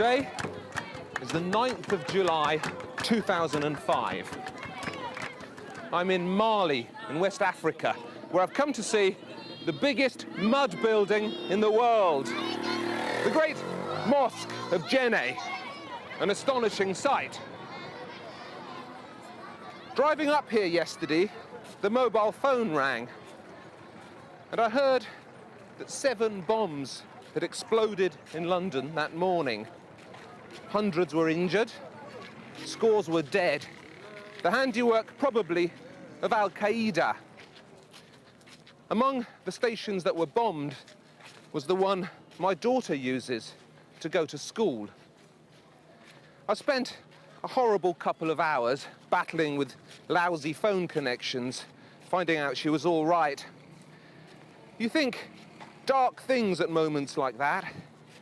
Today is the 9th of July, 2005. I'm in Mali, in West Africa, where I've come to see the biggest mud building in the world. The great Mosque of Djenné, an astonishing sight. Driving up here yesterday, the mobile phone rang, and I heard that 7 bombs had exploded in London that morning. Hundreds were injured, scores were dead. The handiwork, probably, of Al-Qaeda. Among the stations that were bombed was the one my daughter uses to go to school. I spent a horrible couple of hours battling with lousy phone connections, finding out she was all right. You think dark things at moments like that,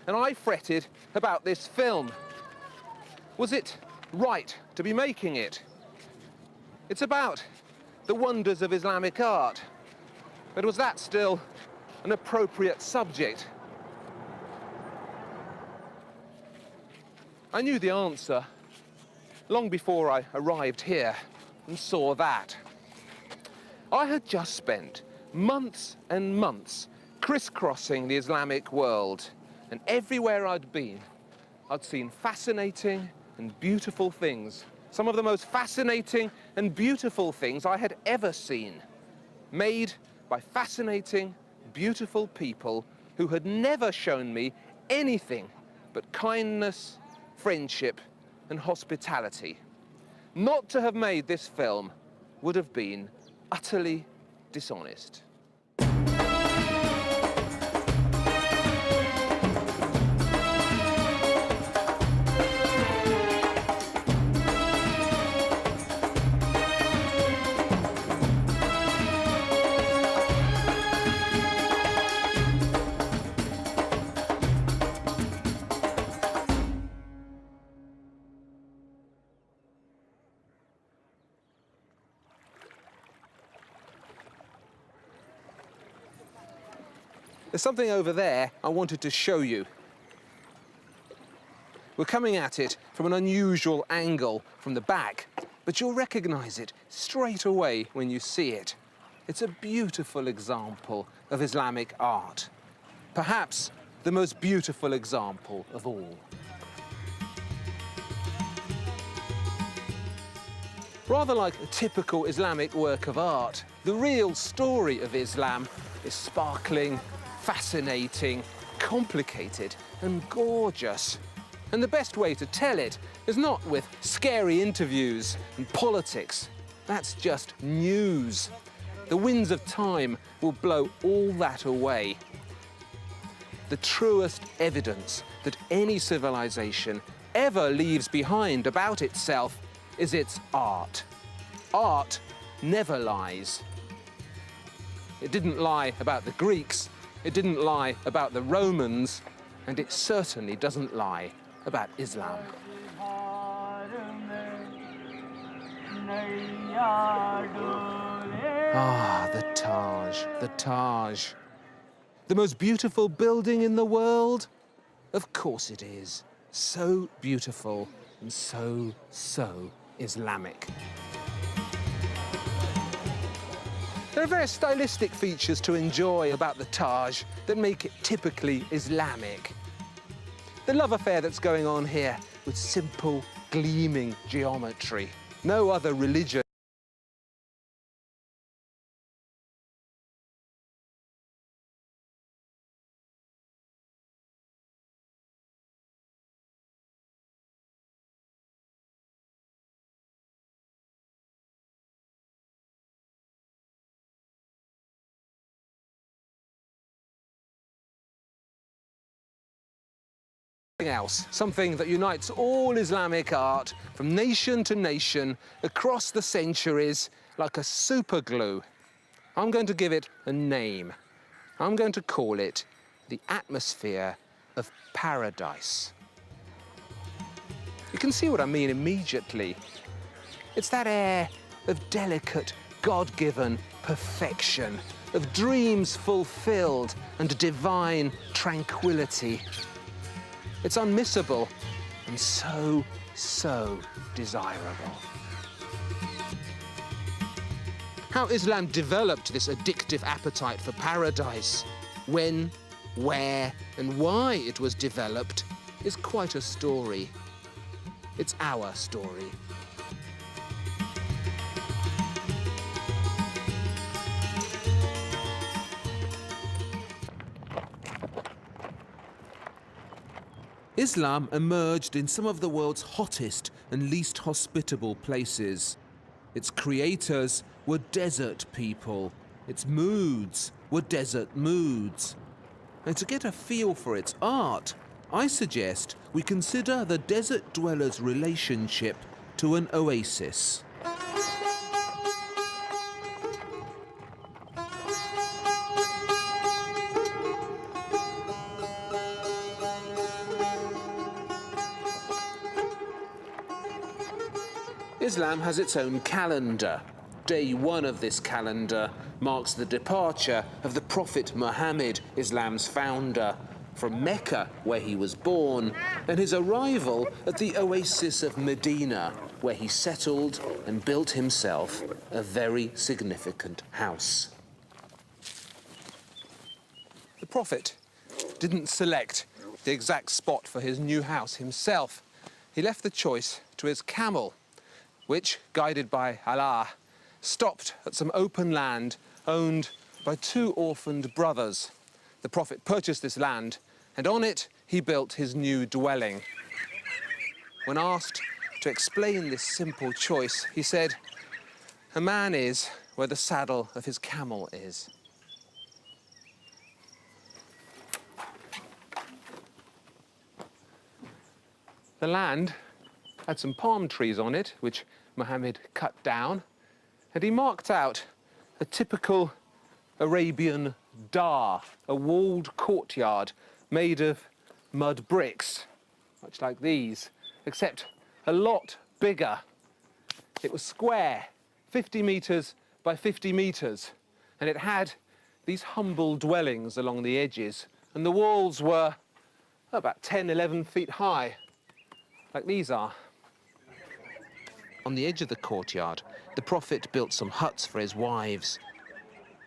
and I fretted about this film. Was it right to be making it? It's about the wonders of Islamic art, but was that still an appropriate subject? I knew the answer long before I arrived here and saw that. I had just spent months and months crisscrossing the Islamic world, and everywhere I'd been, I'd seen fascinating and beautiful things. Some of the most fascinating and beautiful things I had ever seen, made by fascinating, beautiful people who had never shown me anything but kindness, friendship, and hospitality. Not to have made this film would have been utterly dishonest. There's something over there I wanted to show you. We're coming at it from an unusual angle from the back, but you'll recognize it straight away when you see it. It's a beautiful example of Islamic art. Perhaps the most beautiful example of all. Rather like a typical Islamic work of art, the real story of Islam is sparkling, fascinating, complicated, and gorgeous. And the best way to tell it is not with scary interviews and politics. That's just news. The winds of time will blow all that away. The truest evidence that any civilization ever leaves behind about itself is its art. Art never lies. It didn't lie about the Greeks, it didn't lie about the Romans, and it certainly doesn't lie about Islam. Ah, the Taj, the Taj. The most beautiful building in the world? Of course it is. So beautiful and so Islamic. There are various stylistic features to enjoy about the Taj that make it typically Islamic. The love affair that's going on here with simple, gleaming geometry. No other religion else, something that unites all Islamic art from nation to nation across the centuries like a super glue. I'm going to give it a name. I'm going to call it the atmosphere of paradise. You can see what I mean immediately. It's that air of delicate, God-given perfection, of dreams fulfilled and divine tranquility. It's unmissable and so, so desirable. How Islam developed this addictive appetite for paradise, when, where, and why it was developed is quite a story. It's our story. Islam emerged in some of the world's hottest and least hospitable places. Its creators were desert people. Its moods were desert moods. And to get a feel for its art, I suggest we consider the desert dweller's relationship to an oasis. Islam has its own calendar. Day 1 of this calendar marks the departure of the Prophet Muhammad, Islam's founder, from Mecca, where he was born, and his arrival at the oasis of Medina, where he settled and built himself a very significant house. The Prophet didn't select the exact spot for his new house himself. He left the choice to his camel, which, guided by Allah, stopped at some open land owned by 2 orphaned brothers. The Prophet purchased this land, and on it he built his new dwelling. When asked to explain this simple choice, he said, "A man is where the saddle of his camel is." The land had some palm trees on it, which Muhammad cut down, and he marked out a typical Arabian dar, a walled courtyard made of mud bricks, much like these, except a lot bigger. It was square, 50 metres by 50 metres, and it had these humble dwellings along the edges, and the walls were about 10, 11 feet high, like these are. On the edge of the courtyard, the Prophet built some huts for his wives.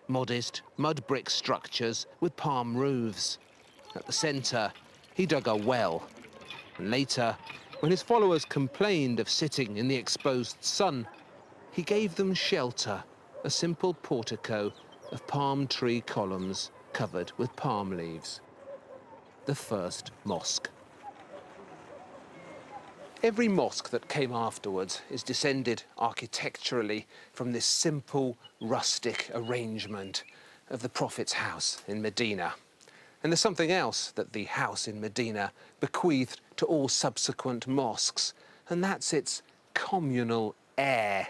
Modest, mud brick structures with palm roofs. At the centre, he dug a well. And later, when his followers complained of sitting in the exposed sun, he gave them shelter, a simple portico of palm tree columns covered with palm leaves. The first mosque. Every mosque that came afterwards is descended architecturally from this simple, rustic arrangement of the Prophet's house in Medina. And there's something else that the house in Medina bequeathed to all subsequent mosques, and that's its communal air.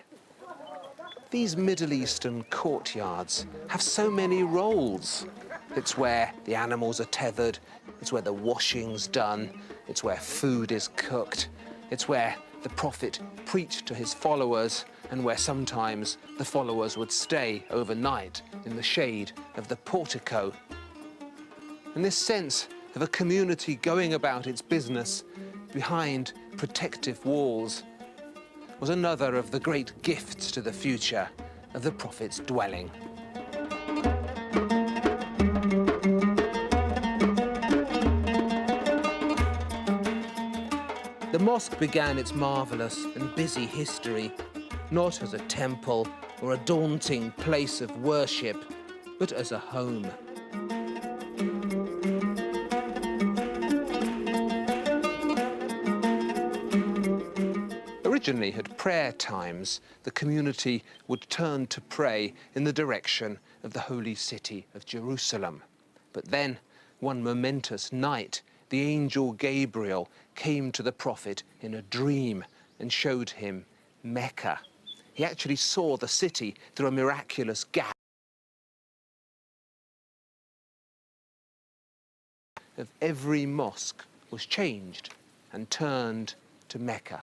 These Middle Eastern courtyards have so many roles. It's where the animals are tethered, it's where the washing's done, it's where food is cooked, it's where the Prophet preached to his followers, and where sometimes the followers would stay overnight in the shade of the portico. And this sense of a community going about its business behind protective walls was another of the great gifts to the future of the Prophet's dwelling. The mosque began its marvellous and busy history, not as a temple or a daunting place of worship, but as a home. Originally, at prayer times, the community would turn to pray in the direction of the holy city of Jerusalem. But then, one momentous night, the angel Gabriel came to the Prophet in a dream and showed him Mecca. He actually saw the city through a miraculous gap of every mosque was changed and turned to Mecca.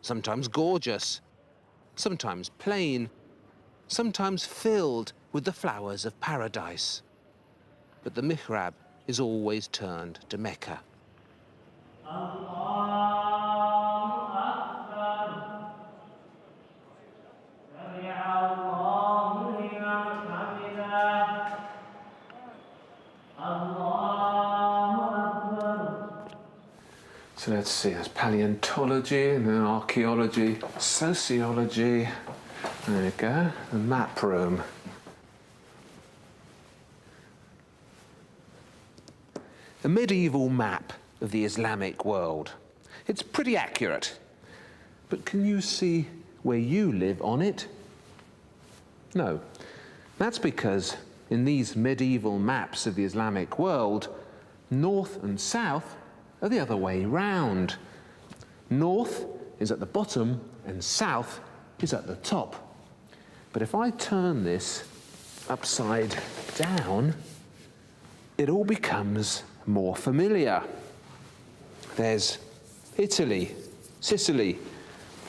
Sometimes gorgeous, sometimes plain, sometimes filled with the flowers of paradise. But the mihrab is always turned to Mecca. So let's see, there's paleontology, and then archaeology, sociology. There we go, the map room. A medieval map of the Islamic world. It's pretty accurate. But can you see where you live on it? No. That's because in these medieval maps of the Islamic world, north and south are the other way round. North is at the bottom and south is at the top. But if I turn this upside down, it all becomes more familiar. There's Italy, Sicily,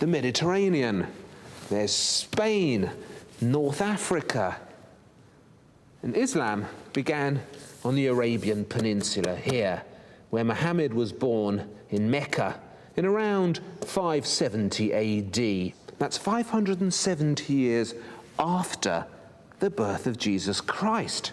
the Mediterranean. There's Spain, North Africa. And Islam began on the Arabian Peninsula here, where Muhammad was born in Mecca in around 570 AD. That's 570 years after the birth of Jesus Christ.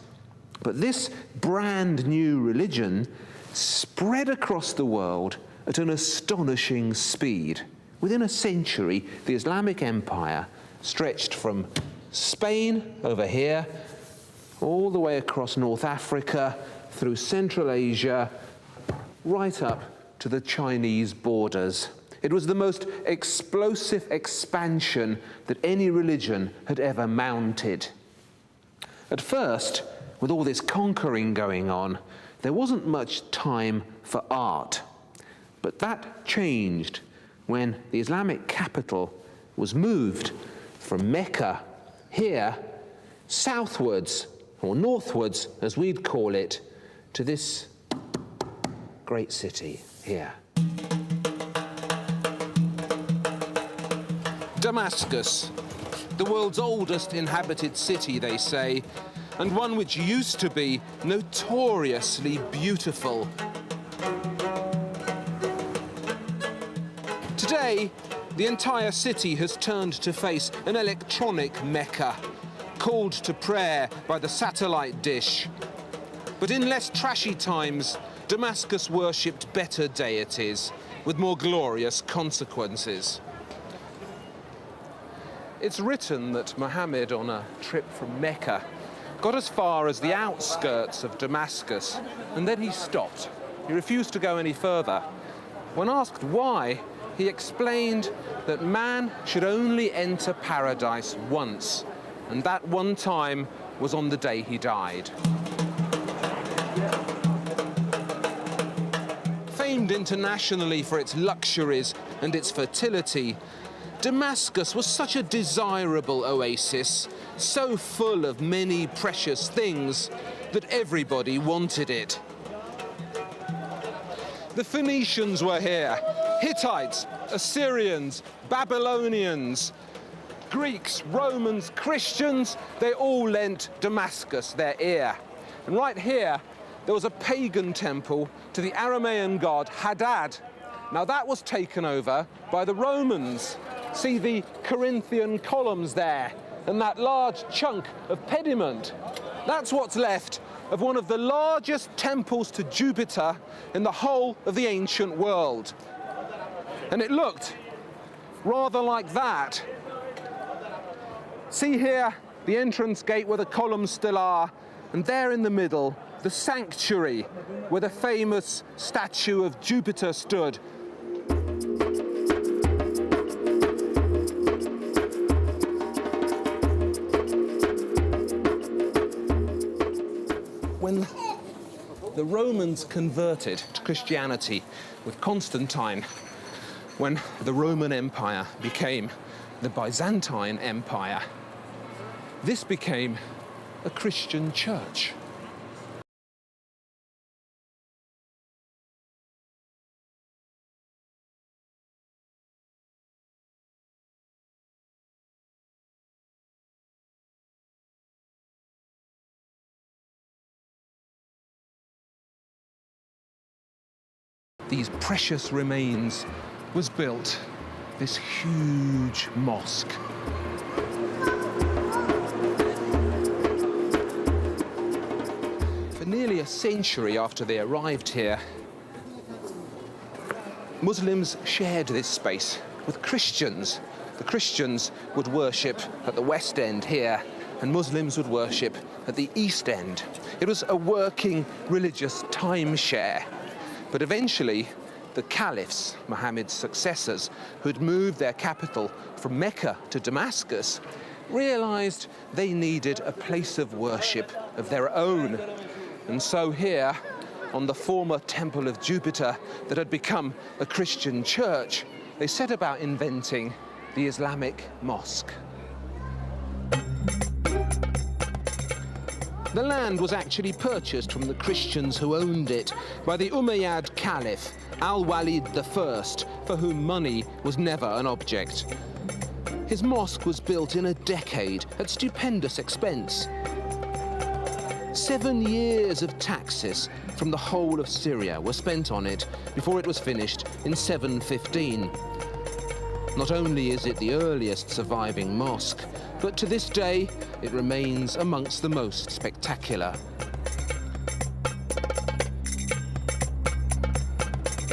But this brand new religion spread across the world at an astonishing speed. Within a century, the Islamic Empire stretched from Spain over here, all the way across North Africa, through Central Asia, right up to the Chinese borders. It was the most explosive expansion that any religion had ever mounted. At first, with all this conquering going on, there wasn't much time for art. But that changed when the Islamic capital was moved from Mecca here southwards, or northwards as we'd call it, to this great city here. Damascus, the world's oldest inhabited city, they say, and one which used to be notoriously beautiful. Today, the entire city has turned to face an electronic Mecca, called to prayer by the satellite dish. But in less trashy times, Damascus worshipped better deities with more glorious consequences. It's written that Muhammad, on a trip from Mecca, got as far as the outskirts of Damascus, and then he stopped. He refused to go any further. When asked why, he explained that man should only enter paradise once, and that one time was on the day he died. Famed internationally for its luxuries and its fertility, Damascus was such a desirable oasis, so full of many precious things, that everybody wanted it. The Phoenicians were here, Hittites, Assyrians, Babylonians, Greeks, Romans, Christians, they all lent Damascus their ear. And right here, there was a pagan temple to the Aramaean god Hadad. Now that was taken over by the Romans. See the Corinthian columns there, and that large chunk of pediment. That's what's left of one of the largest temples to Jupiter in the whole of the ancient world. And it looked rather like that. See here, the entrance gate where the columns still are, and there in the middle, the sanctuary where the famous statue of Jupiter stood. When the Romans converted to Christianity with Constantine, when the Roman Empire became the Byzantine Empire, this became a Christian church. these precious remains was built this huge mosque. For nearly a century after they arrived here, Muslims shared this space with Christians. The Christians would worship at the west end here, and Muslims would worship at the east end. It was a working religious timeshare. But eventually, the caliphs, Muhammad's successors, who'd moved their capital from Mecca to Damascus, realized they needed a place of worship of their own. And so here, on the former temple of Jupiter that had become a Christian church, they set about inventing the Islamic mosque. The land was actually purchased from the Christians who owned it by the Umayyad Caliph, Al-Walid I, for whom money was never an object. His mosque was built in a decade at stupendous expense. 7 years of taxes from the whole of Syria were spent on it before it was finished in 715. Not only is it the earliest surviving mosque, but to this day it remains amongst the most spectacular.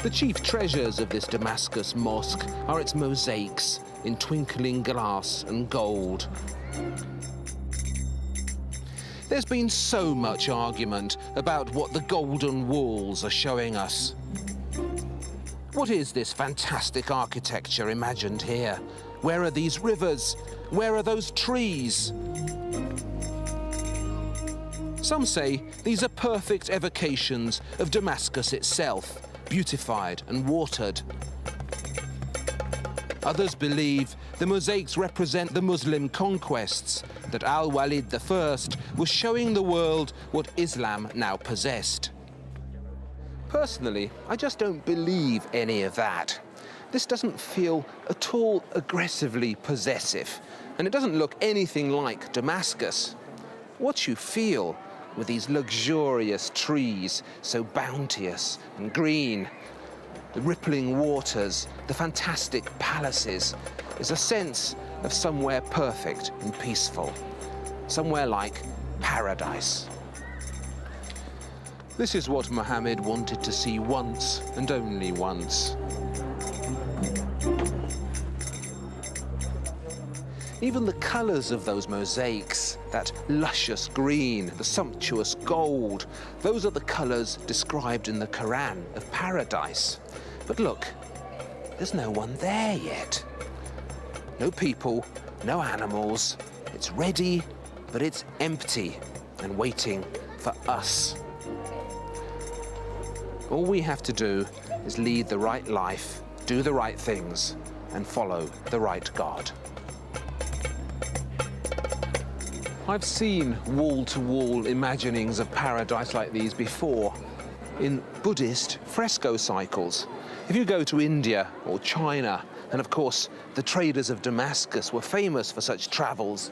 The chief treasures of this Damascus mosque are its mosaics in twinkling glass and gold. There's been so much argument about what the golden walls are showing us. What is this fantastic architecture imagined here? Where are these rivers? Where are those trees? Some say these are perfect evocations of Damascus itself, beautified and watered. Others believe the mosaics represent the Muslim conquests, that Al-Walid I was showing the world what Islam now possessed. Personally, I just don't believe any of that. This doesn't feel at all aggressively possessive, and it doesn't look anything like Damascus. What you feel with these luxurious trees, so bounteous and green, the rippling waters, the fantastic palaces, is a sense of somewhere perfect and peaceful, somewhere like paradise. This is what Muhammad wanted to see once and only once. Even the colours of those mosaics, that luscious green, the sumptuous gold, those are the colours described in the Quran of paradise. But look, there's no one there yet. No people, no animals. It's ready, but it's empty and waiting for us. All we have to do is lead the right life, do the right things, and follow the right God. I've seen wall-to-wall imaginings of paradise like these before in Buddhist fresco cycles. If you go to India or China, and of course the traders of Damascus were famous for such travels,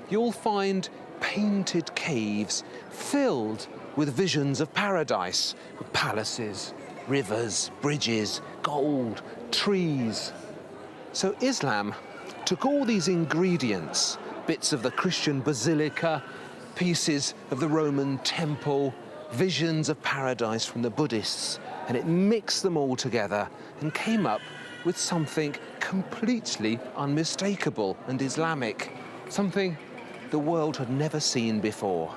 you'll find painted caves filled with visions of paradise, with palaces, rivers, bridges, gold, trees. So Islam took all these ingredients, bits of the Christian basilica, pieces of the Roman temple, visions of paradise from the Buddhists, and it mixed them all together and came up with something completely unmistakable and Islamic, something the world had never seen before.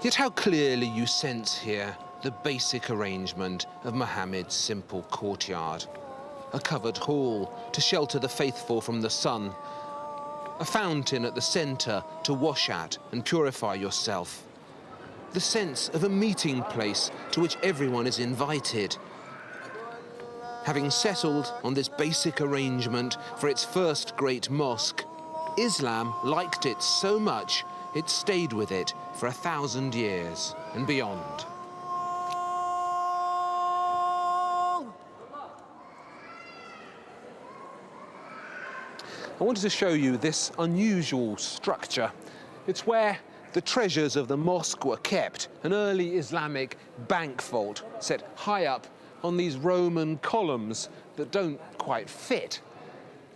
Yet how clearly you sense here the basic arrangement of Muhammad's simple courtyard. A covered hall to shelter the faithful from the sun, a fountain at the center to wash at and purify yourself, the sense of a meeting place to which everyone is invited. Having settled on this basic arrangement for its first great mosque, Islam liked it so much it stayed with it for 1,000 years and beyond. I wanted to show you this unusual structure. It's where the the treasures of the mosque were kept, an early Islamic bank vault set high up on these Roman columns that don't quite fit.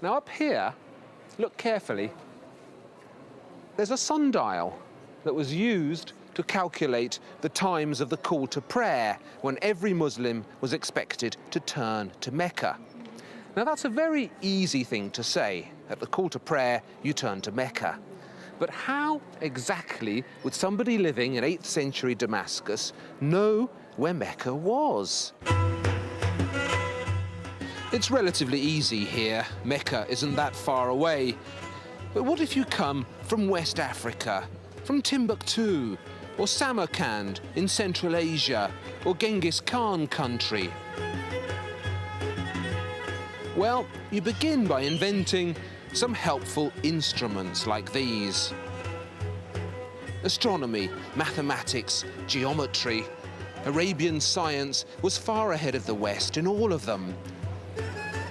Now up here, look carefully, there's a sundial that was used to calculate the times of the call to prayer when every Muslim was expected to turn to Mecca. Now that's a very easy thing to say. At the call to prayer, you turn to Mecca. But how exactly would somebody living in 8th century Damascus know where Mecca was? It's relatively easy here. Mecca isn't that far away. But what if you come from West Africa, from Timbuktu, or Samarkand in Central Asia, or Genghis Khan country? Well, you begin by inventing some helpful instruments like these. Astronomy, mathematics, geometry. Arabian science was far ahead of the West in all of them.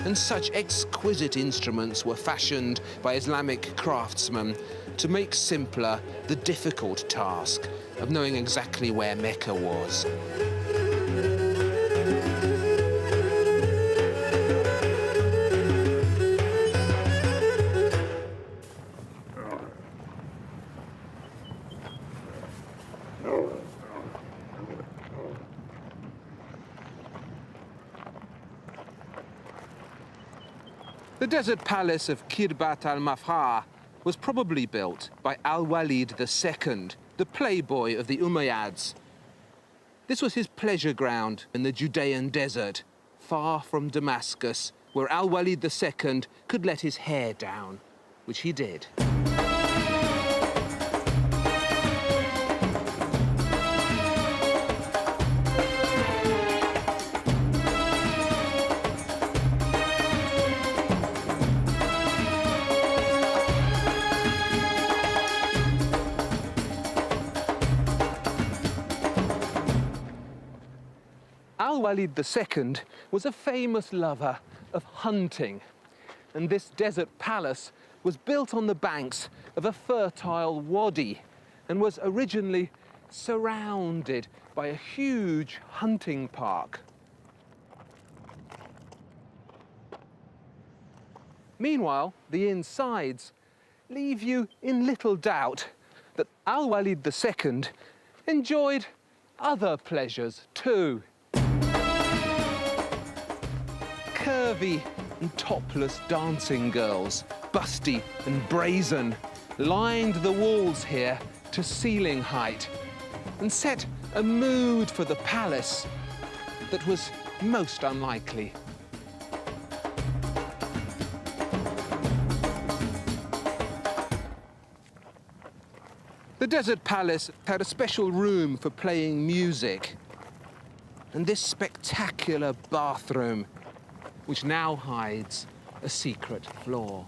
And such exquisite instruments were fashioned by Islamic craftsmen to make simpler the difficult task of knowing exactly where Mecca was. The desert palace of Kirbat al-Mafha was probably built by Al-Walid II, the playboy of the Umayyads. This was his pleasure ground in the Judean desert, far from Damascus, where Al-Walid II could let his hair down, which he did. Al-Walid II was a famous lover of hunting, and this desert palace was built on the banks of a fertile wadi and was originally surrounded by a huge hunting park. Meanwhile, the insides leave you in little doubt that Al-Walid II enjoyed other pleasures too. Curvy and topless dancing girls, busty and brazen, lined the walls here to ceiling height and set a mood for the palace that was most unlikely. The desert palace had a special room for playing music, and this spectacular bathroom, which now hides a secret floor.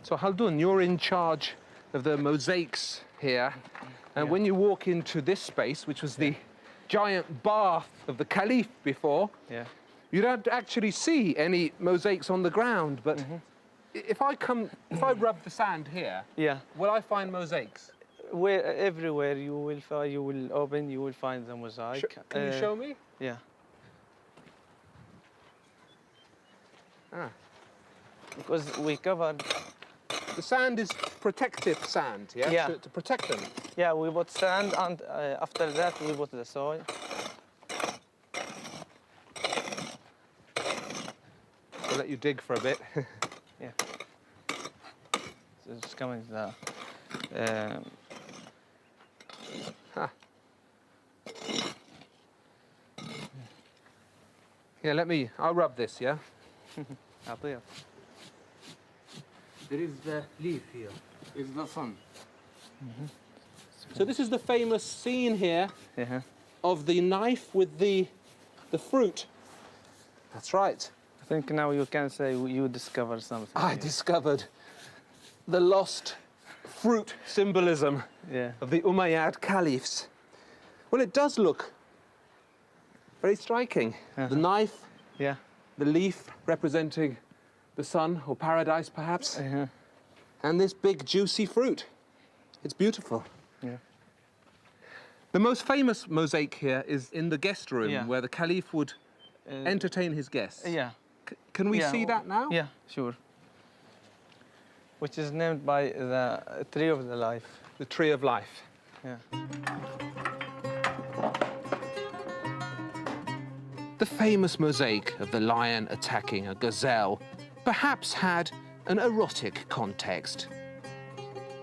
So Haldun, you're in charge of the mosaics here, and when you walk into this space, which was the giant bath of the Caliph before, you don't actually see any mosaics on the ground, but if I rub the sand here, will I find mosaics? Everywhere you will find the mosaic. Can you show me? Yeah. Because we covered. The sand is protective sand, yeah? To protect them. Yeah, we put sand, and after that we put the soil. I'll let you dig for a bit. Yeah. So it's coming there. Yeah, I'll rub this, yeah? There is the leaf here. It's the sun. So this is the famous scene here of the knife with the fruit. That's right. I think now you can say you discovered something. I discovered the lost fruit symbolism of the Umayyad caliphs. Well, it does look very striking. The knife, the leaf representing the sun or paradise, perhaps. Yeah. And this big, juicy fruit. It's beautiful. Yeah. The most famous mosaic here is in the guest room, Yeah. where the Caliph would entertain his guests. Yeah. Can we Yeah. see that now? Yeah, sure. Which is named by the tree of the life. The Tree of Life. Yeah. The famous mosaic of the lion attacking a gazelle perhaps had an erotic context.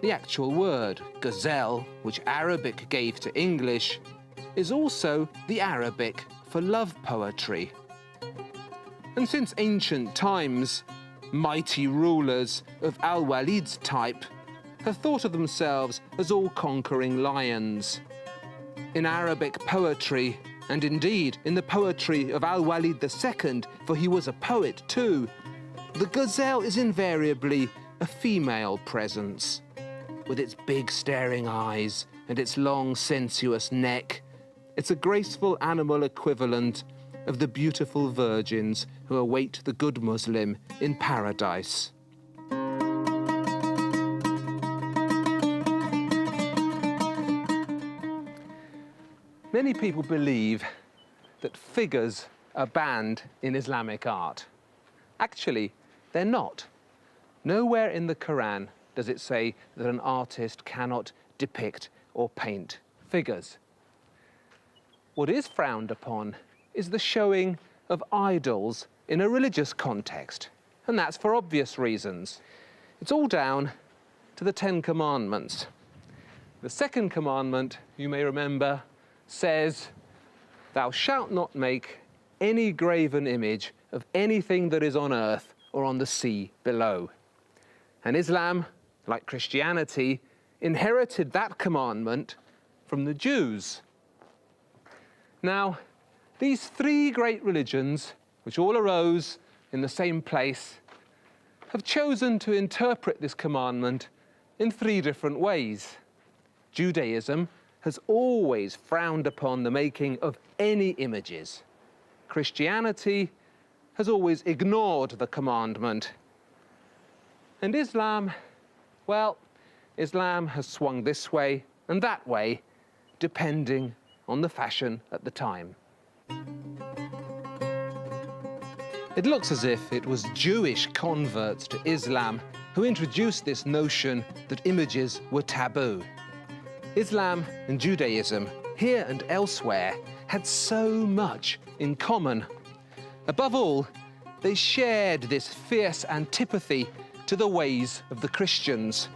The actual word, gazelle, which Arabic gave to English, is also the Arabic for love poetry. And since ancient times, mighty rulers of Al-Walid's type have thought of themselves as all-conquering lions. In Arabic poetry, and indeed in the poetry of Al-Walid II, for he was a poet too, the gazelle is invariably a female presence. With its big staring eyes and its long sensuous neck, it's a graceful animal equivalent of the beautiful virgins who await the good Muslim in paradise. Many people believe that figures are banned in Islamic art. Actually, they're not. Nowhere in the Quran does it say that an artist cannot depict or paint figures. What is frowned upon is the showing of idols in a religious context, and that's for obvious reasons. It's all down to the 10 Commandments. The second commandment, you may remember, says, "Thou shalt not make any graven image of anything that is on earth or on the sea below." And Islam, like Christianity, inherited that commandment from the Jews. Now, these three great religions, which all arose in the same place, have chosen to interpret this commandment in three different ways. Judaism has always frowned upon the making of any images. Christianity has always ignored the commandment. And Islam, well, Islam has swung this way and that way, depending on the fashion at the time. It looks as if it was Jewish converts to Islam who introduced this notion that images were taboo. Islam and Judaism, here and elsewhere, had so much in common. Above all, they shared this fierce antipathy to the ways of the Christians.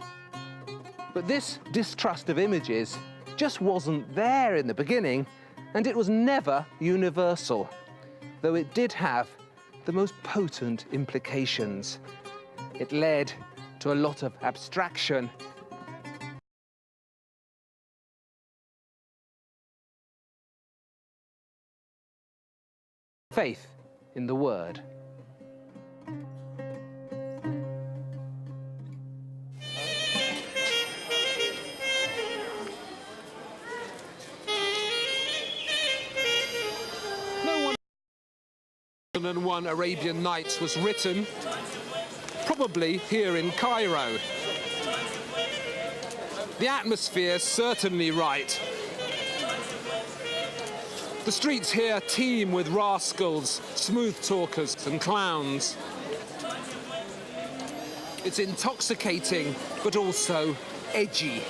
But this distrust of images just wasn't there in the beginning, and it was never universal, though it did have the most potent implications. It led to a lot of abstraction. Faith in the word. No 101 Arabian Nights was written, probably here in Cairo. The atmosphere's certainly right. The streets here teem with rascals, smooth talkers and clowns. It's intoxicating, but also edgy.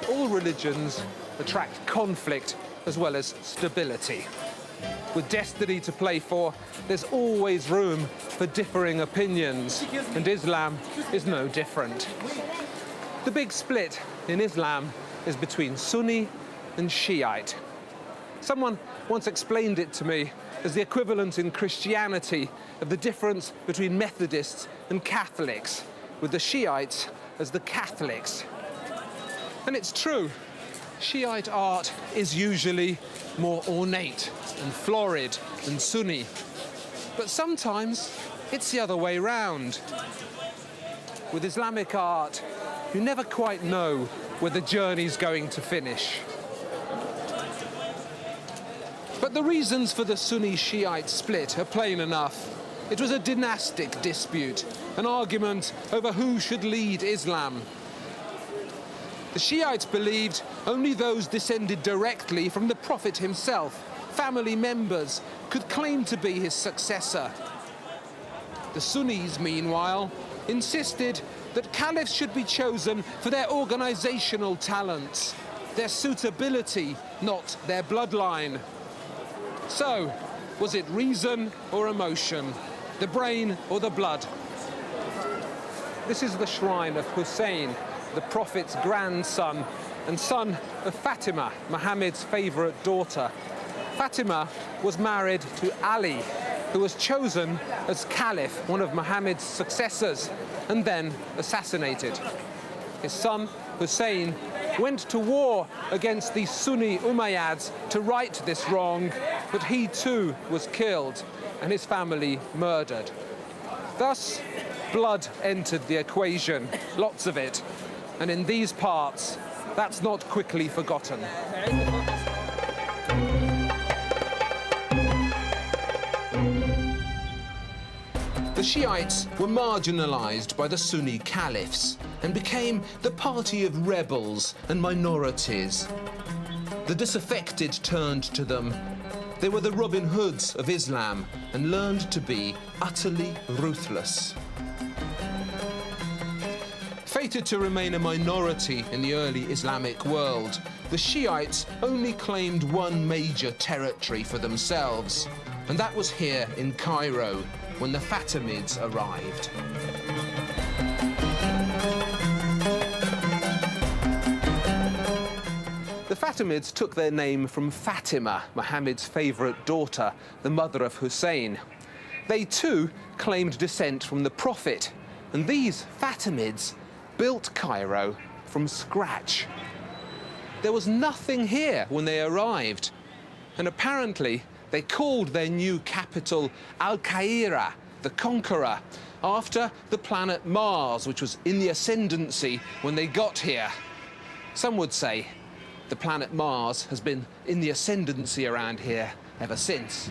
All religions attract conflict as well as stability. With destiny to play for, there's always room for differing opinions, and Islam is no different. The big split in Islam is between Sunni and Shiite. Someone once explained it to me as the equivalent in Christianity of the difference between Methodists and Catholics, with the Shiites as the Catholics. And it's true. Shiite art is usually more ornate and florid than Sunni. But sometimes it's the other way round. With Islamic art, you never quite know where the journey's going to finish. But the reasons for the Sunni-Shiite split are plain enough. It was a dynastic dispute, an argument over who should lead Islam. The Shiites believed only those descended directly from the Prophet himself, family members, could claim to be his successor. The Sunnis, meanwhile, insisted that caliphs should be chosen for their organizational talents, their suitability, not their bloodline. So, was it reason or emotion? The brain or the blood? This is the shrine of Hussein, the Prophet's grandson and son of Fatima, Muhammad's favourite daughter. Fatima was married to Ali, who was chosen as caliph, one of Muhammad's successors, and then assassinated. His son, Hussein, went to war against the Sunni Umayyads to right this wrong, but he too was killed and his family murdered. Thus, blood entered the equation, lots of it, and in these parts, that's not quickly forgotten. The Shiites were marginalized by the Sunni caliphs and became the party of rebels and minorities. The disaffected turned to them. They were the Robin Hoods of Islam and learned to be utterly ruthless. Fated to remain a minority in the early Islamic world, the Shiites only claimed one major territory for themselves, and that was here in Cairo, when the Fatimids arrived. The Fatimids took their name from Fatima, Muhammad's favourite daughter, the mother of Hussein. They too claimed descent from the Prophet, and these Fatimids built Cairo from scratch. There was nothing here when they arrived, and apparently they called their new capital Al-Qahira, the Conqueror, after the planet Mars, which was in the ascendancy when they got here. Some would say the planet Mars has been in the ascendancy around here ever since.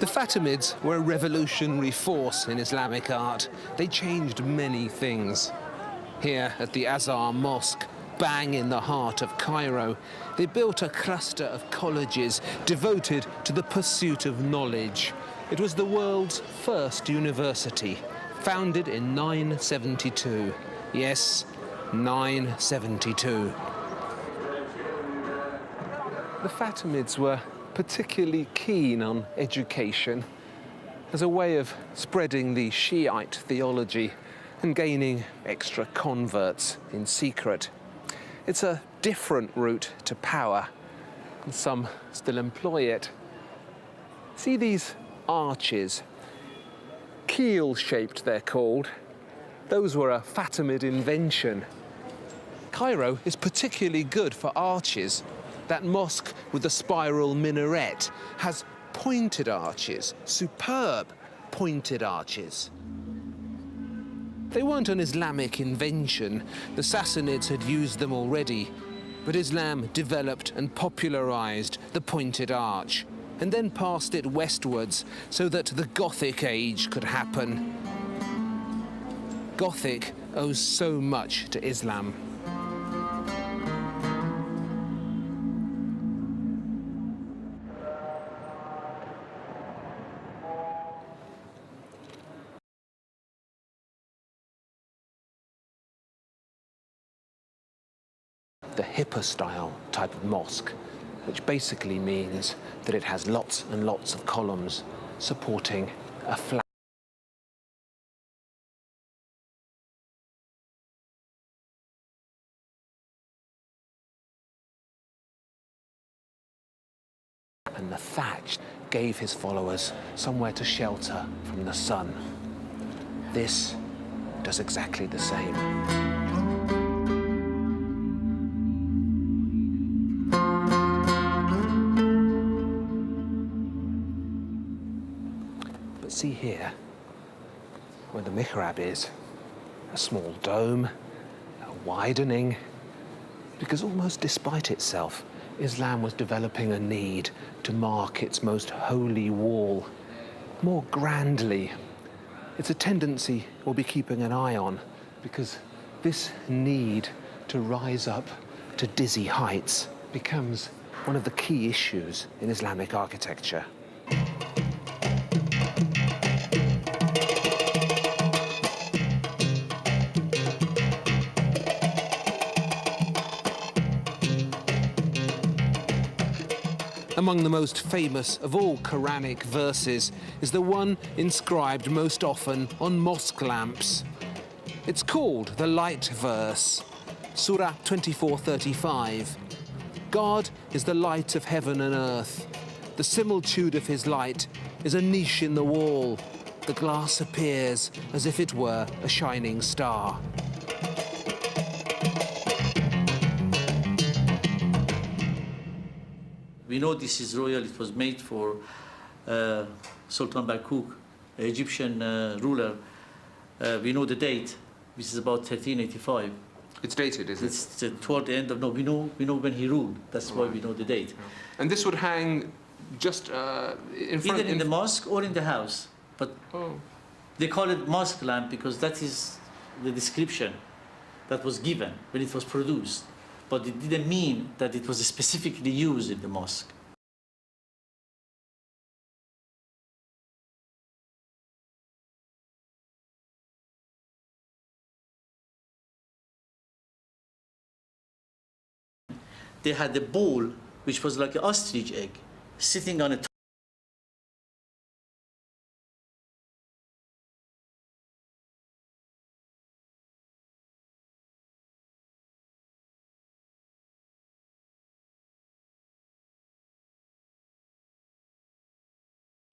The Fatimids were a revolutionary force in Islamic art. They changed many things. Here at the Azhar Mosque, bang in the heart of Cairo, they built a cluster of colleges devoted to the pursuit of knowledge. It was the world's first university, founded in 972. Yes, 972. The Fatimids were particularly keen on education as a way of spreading the Shiite theology and gaining extra converts in secret. It's a different route to power, and some still employ it. See these arches? Keel-shaped, they're called. Those were a Fatimid invention. Cairo is particularly good for arches. That mosque with the spiral minaret has pointed arches, superb pointed arches. They weren't an Islamic invention. The Sassanids had used them already, but Islam developed and popularized the pointed arch, and then passed it westwards so that the Gothic age could happen. Gothic owes so much to Islam. The hypostyle type of mosque, which basically means that it has lots and lots of columns supporting a flat. And the thatch gave his followers somewhere to shelter from the sun. This does exactly the same. See here, where the mihrab is. A small dome, a widening. Because almost despite itself, Islam was developing a need to mark its most holy wall more grandly. It's a tendency we'll be keeping an eye on, because this need to rise up to dizzy heights becomes one of the key issues in Islamic architecture. Among the most famous of all Quranic verses is the one inscribed most often on mosque lamps. It's called the light verse, Surah 24:35. God is the light of heaven and earth. The similitude of his light is a niche in the wall. The glass appears as if it were a shining star. We know this is royal. It was made for Sultan Barkuk, Egyptian ruler. We know the date, which is about 1385. It's dated, is it? It's toward the end of, no, we know when he ruled. That's why we know the date. And this would hang just in front... Either in the mosque or in the house. But they call it mosque lamp because that is the description that was given when it was produced. But it didn't mean that it was specifically used in the mosque. They had a bowl which was like an ostrich egg sitting on a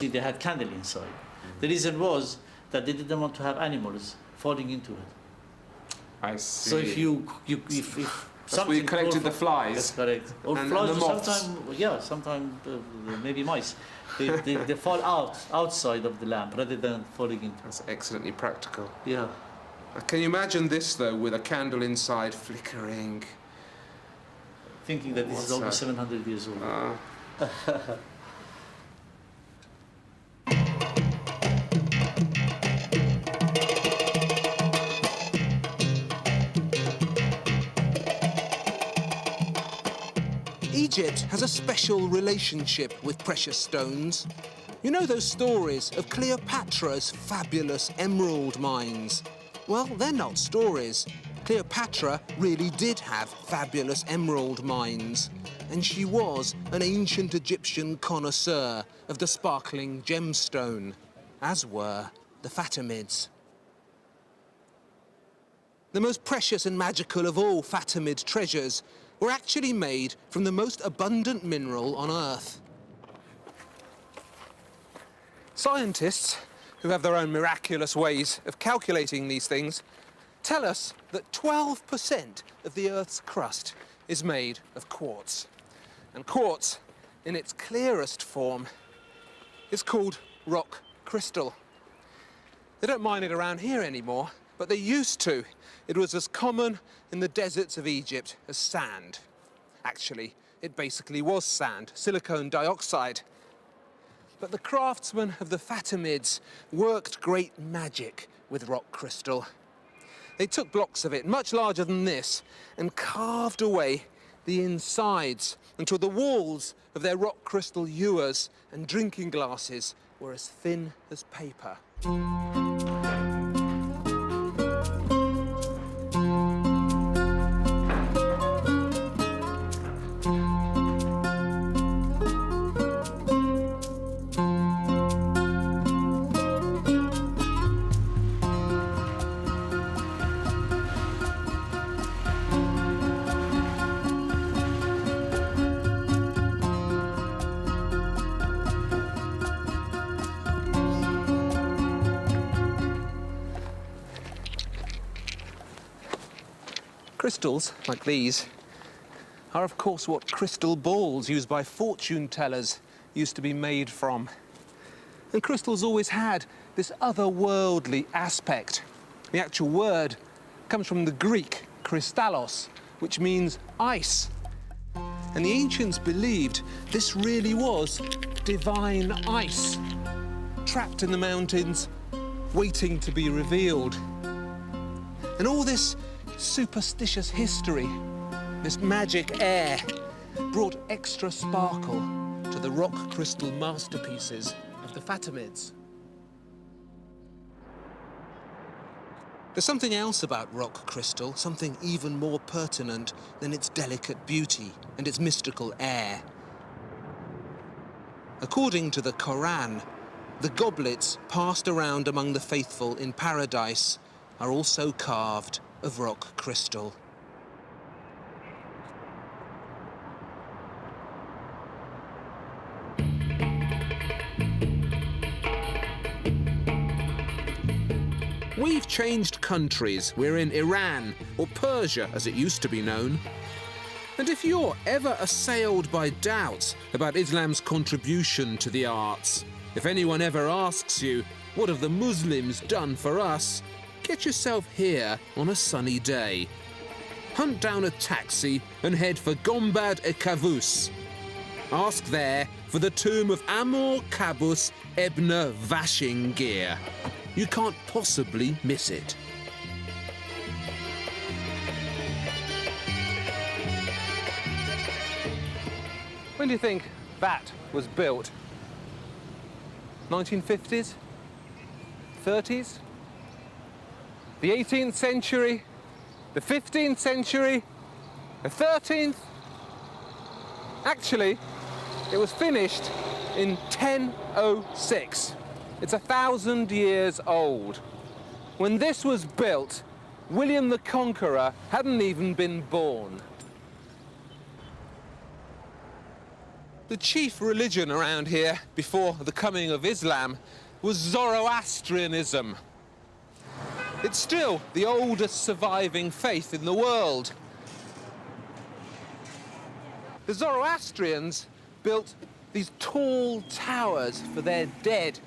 they had candle inside. The reason was that they didn't want to have animals falling into it. I see. So if if that's where you collected the flies. That's correct. Or and flies, the moths. sometimes maybe mice. They fall outside of the lamp rather than falling into. That's excellently practical. Yeah. Can you imagine this though, with a candle inside flickering? Thinking that this What's is almost that? 700 years old. Egypt has a special relationship with precious stones. You know those stories of Cleopatra's fabulous emerald mines? Well, they're not stories. Cleopatra really did have fabulous emerald mines, and she was an ancient Egyptian connoisseur of the sparkling gemstone, as were the Fatimids. The most precious and magical of all Fatimid treasures were actually made from the most abundant mineral on Earth. Scientists, who have their own miraculous ways of calculating these things, tell us that 12% of the Earth's crust is made of quartz. And quartz, in its clearest form, is called rock crystal. They don't mine it around here anymore, but they used to. It was as common in the deserts of Egypt as sand. Actually, it basically was sand, silicon dioxide. But the craftsmen of the Fatimids worked great magic with rock crystal. They took blocks of it, much larger than this, and carved away the insides until the walls of their rock crystal ewers and drinking glasses were as thin as paper. Crystals, like these, are of course what crystal balls used by fortune tellers used to be made from. And crystal's always had this otherworldly aspect. The actual word comes from the Greek kristallos, which means ice. And the ancients believed this really was divine ice, trapped in the mountains, waiting to be revealed. And all this superstitious history, this magic air, brought extra sparkle to the rock crystal masterpieces of the Fatimids. There's something else about rock crystal, something even more pertinent than its delicate beauty and its mystical air. According to the Quran, the goblets passed around among the faithful in paradise are also carved of rock crystal. We've changed countries. We're in Iran, or Persia as it used to be known. And if you're ever assailed by doubts about Islam's contribution to the arts, if anyone ever asks you, what have the Muslims done for us? Get yourself here on a sunny day. Hunt down a taxi and head for Gombad-e-Kavus. Ask there for the tomb of Amor Kabus Ibn Vashingir. You can't possibly miss it. When do you think that was built? 1950s? 30s? The 18th century? The 15th century? The 13th? Actually, it was finished in 1006. It's 1,000 years old. When this was built, William the Conqueror hadn't even been born. The chief religion around here before the coming of Islam was Zoroastrianism. It's still the oldest surviving faith in the world. The Zoroastrians built these tall towers for their dead.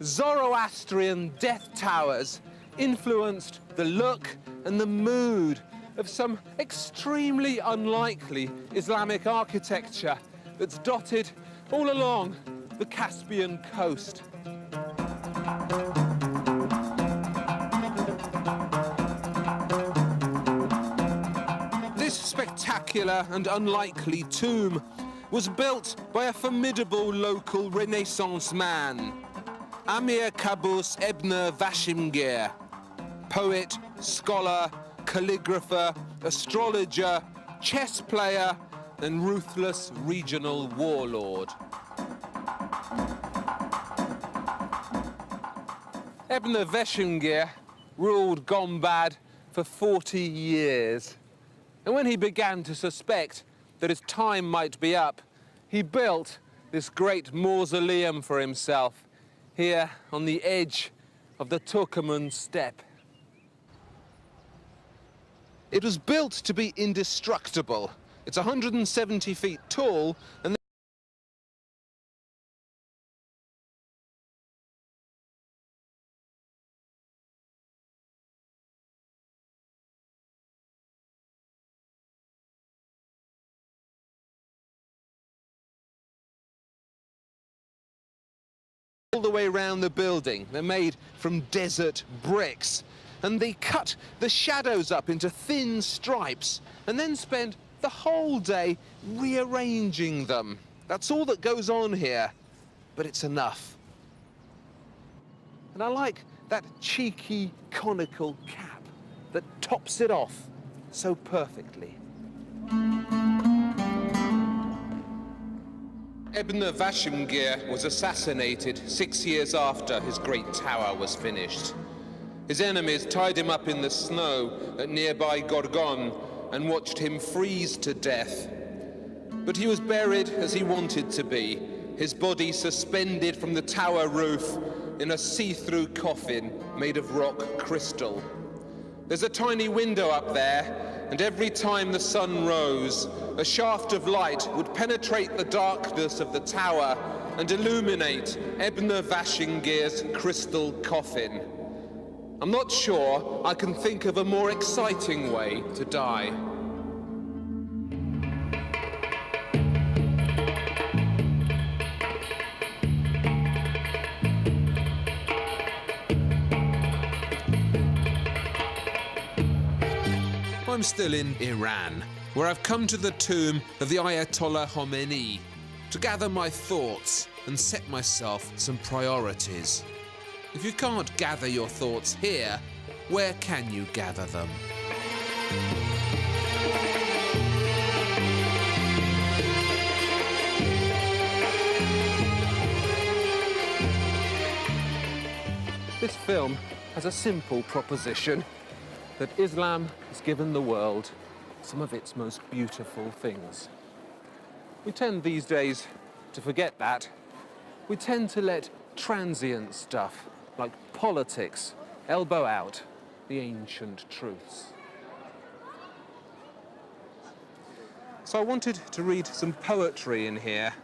Zoroastrian death towers influenced the look and the mood of some extremely unlikely Islamic architecture that's dotted all along the Caspian coast. This spectacular and unlikely tomb was built by a formidable local Renaissance man, Amir Kabus Ibn Vashingir, poet, scholar, calligrapher, astrologer, chess player, and ruthless regional warlord. Ibn Vashingir ruled Gombad for 40 years. And when he began to suspect that his time might be up, he built this great mausoleum for himself here on the edge of the Turkoman steppe. It was built to be indestructible. It's 170 feet tall, and all the way around the building. They're made from desert bricks, and they cut the shadows up into thin stripes and then spend the whole day rearranging them. That's all that goes on here, but it's enough. And I like that cheeky conical cap that tops it off so perfectly. Ibn Vashingir was assassinated 6 years after his great tower was finished. His enemies tied him up in the snow at nearby Gorgon and watched him freeze to death. But he was buried as he wanted to be, his body suspended from the tower roof in a see-through coffin made of rock crystal. There's a tiny window up there, and every time the sun rose, a shaft of light would penetrate the darkness of the tower and illuminate Ebner Vashingir's crystal coffin. I'm not sure I can think of a more exciting way to die. I'm still in Iran, where I've come to the tomb of the Ayatollah Khomeini to gather my thoughts and set myself some priorities. If you can't gather your thoughts here, where can you gather them? This film has a simple proposition: that Islam has given the world some of its most beautiful things. We tend these days to forget that. We tend to let transient stuff, like politics, elbow out the ancient truths. So I wanted to read some poetry in here.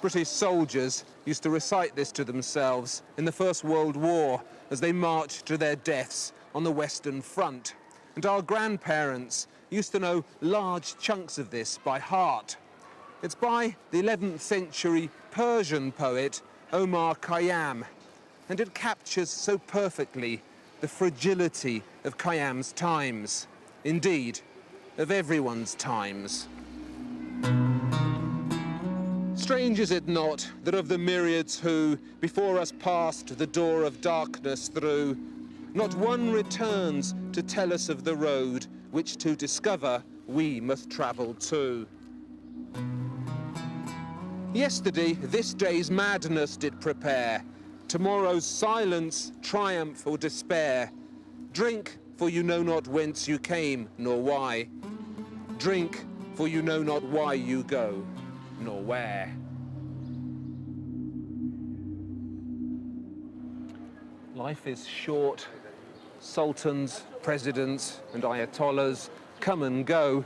British soldiers used to recite this to themselves in the First World War as they marched to their deaths on the Western Front. And our grandparents used to know large chunks of this by heart. It's by the 11th century Persian poet Omar Khayyam, and it captures so perfectly the fragility of Khayyam's times, indeed, of everyone's times. Strange is it not that of the myriads who before us passed the door of darkness through, not one returns to tell us of the road which to discover we must travel too. Yesterday, this day's madness did prepare, tomorrow's silence, triumph or despair. Drink, for you know not whence you came, nor why. Drink, for you know not why you go, nor where. Life is short. Sultans, presidents, and ayatollahs come and go.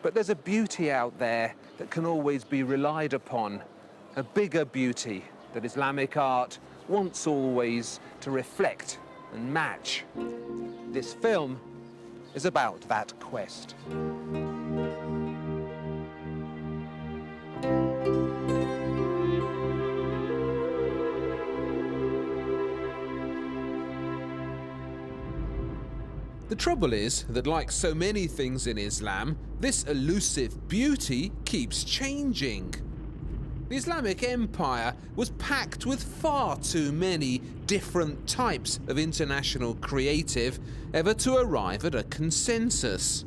But there's a beauty out there that can always be relied upon, a bigger beauty that Islamic art wants always to reflect and match. This film is about that quest. The trouble is that, like so many things in Islam, this elusive beauty keeps changing. The Islamic Empire was packed with far too many different types of international creative ever to arrive at a consensus.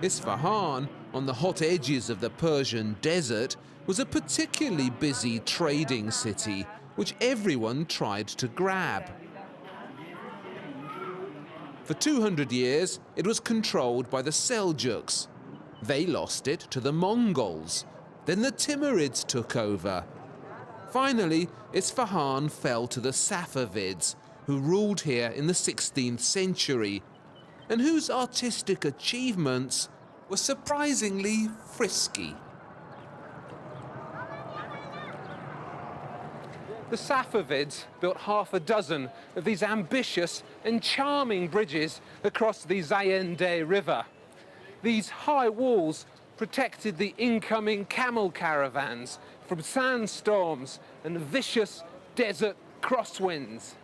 Isfahan, on the hot edges of the Persian desert, was a particularly busy trading city which everyone tried to grab. For 200 years, it was controlled by the Seljuks. They lost it to the Mongols. Then the Timurids took over. Finally, Isfahan fell to the Safavids, who ruled here in the 16th century, and whose artistic achievements were surprisingly frisky. The Safavids built half a dozen of these ambitious and charming bridges across the Zayende River. These high walls protected the incoming camel caravans from sandstorms and vicious desert crosswinds.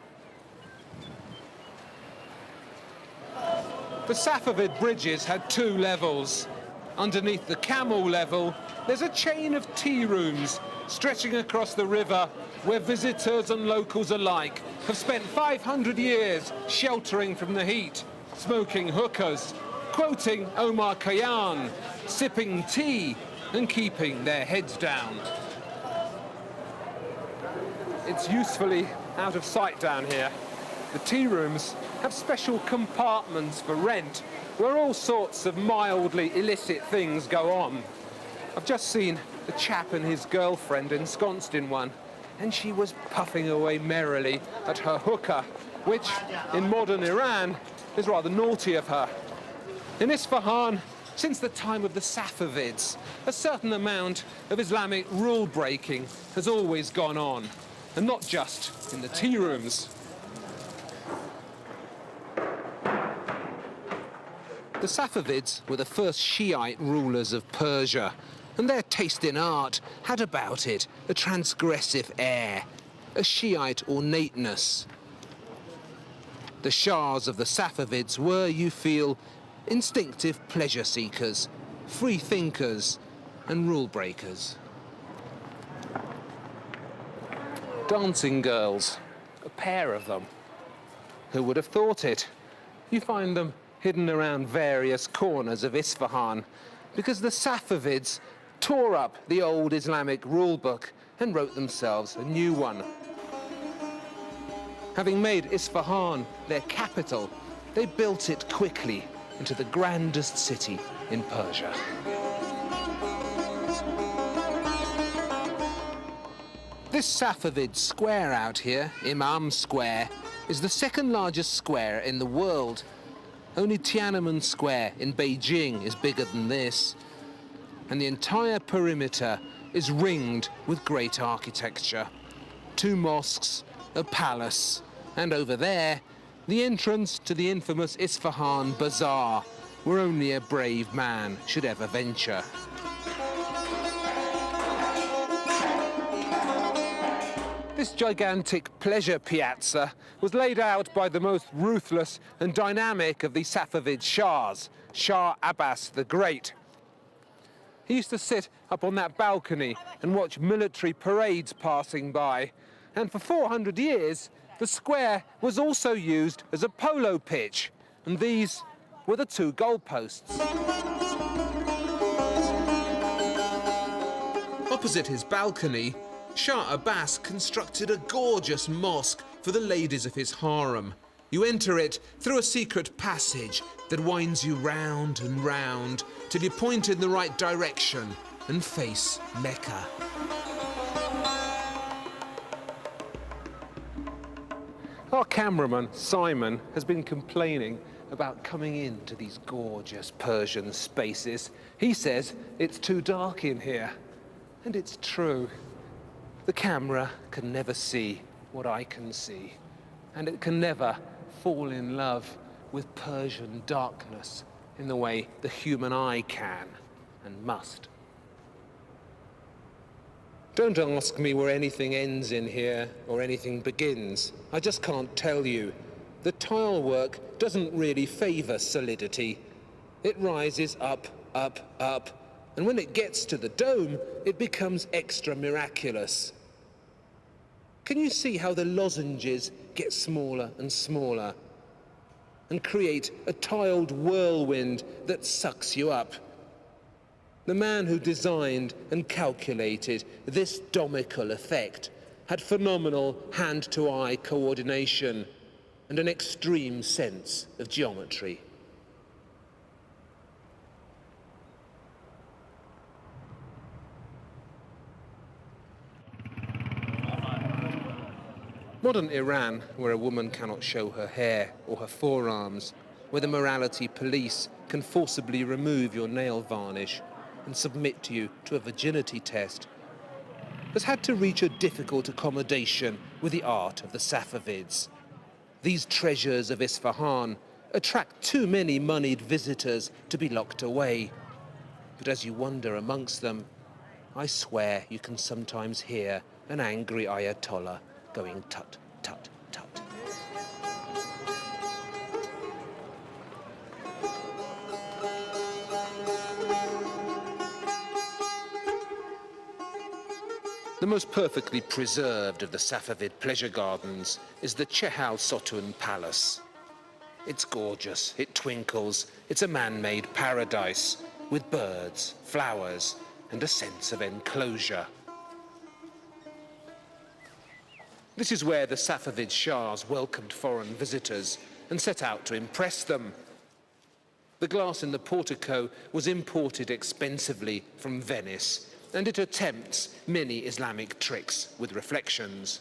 The Safavid bridges had two levels. Underneath the camel level, there's a chain of tea rooms stretching across the river where visitors and locals alike have spent 500 years sheltering from the heat, smoking hookahs, quoting Omar Khayyam, sipping tea and keeping their heads down. It's usefully out of sight down here. The tea rooms have special compartments for rent where all sorts of mildly illicit things go on. I've just seen a chap and his girlfriend ensconced in one, and she was puffing away merrily at her hookah which, in modern Iran, is rather naughty of her. In Isfahan, since the time of the Safavids, a certain amount of Islamic rule-breaking has always gone on, and not just in the tea rooms. The Safavids were the first Shiite rulers of Persia, and their taste in art had about it a transgressive air, a Shiite ornateness. The Shahs of the Safavids were, you feel, instinctive pleasure seekers, free thinkers, and rule breakers. Dancing girls, a pair of them. Who would have thought it? You find them hidden around various corners of Isfahan because the Safavids tore up the old Islamic rulebook and wrote themselves a new one. Having made Isfahan their capital, they built it quickly into the grandest city in Persia. This Safavid square out here, Imam Square, is the second largest square in the world. Only Tiananmen Square in Beijing is bigger than this. And the entire perimeter is ringed with great architecture. 2 mosques, a palace, and over there, the entrance to the infamous Isfahan Bazaar, where only a brave man should ever venture. This gigantic pleasure piazza was laid out by the most ruthless and dynamic of the Safavid Shahs, Shah Abbas the Great. He used to sit up on that balcony and watch military parades passing by, and for 400 years, the square was also used as a polo pitch, and these were the 2 goalposts. Opposite his balcony, Shah Abbas constructed a gorgeous mosque for the ladies of his harem. You enter it through a secret passage that winds you round and round till you point in the right direction and face Mecca. Our cameraman, Simon, has been complaining about coming into these gorgeous Persian spaces. He says it's too dark in here. And it's true. The camera can never see what I can see. And it can never fall in love with Persian darkness in the way the human eye can and must. Don't ask me where anything ends in here or anything begins. I just can't tell you. The tile work doesn't really favor solidity. It rises up, up, up, and when it gets to the dome, it becomes extra miraculous. Can you see how the lozenges get smaller and smaller and create a tiled whirlwind that sucks you up? The man who designed and calculated this domical effect had phenomenal hand-to-eye coordination and an extreme sense of geometry. Modern Iran, where a woman cannot show her hair or her forearms, where the morality police can forcibly remove your nail varnish and submit you to a virginity test, has had to reach a difficult accommodation with the art of the Safavids. These treasures of Isfahan attract too many moneyed visitors to be locked away. But as you wander amongst them, I swear you can sometimes hear an angry Ayatollah going tut, tut, tut. The most perfectly preserved of the Safavid pleasure gardens is the Chehal Sotun Palace. It's gorgeous, it twinkles, it's a man-made paradise with birds, flowers, and a sense of enclosure. This is where the Safavid Shahs welcomed foreign visitors and set out to impress them. The glass in the portico was imported expensively from Venice, and it attempts many Islamic tricks with reflections.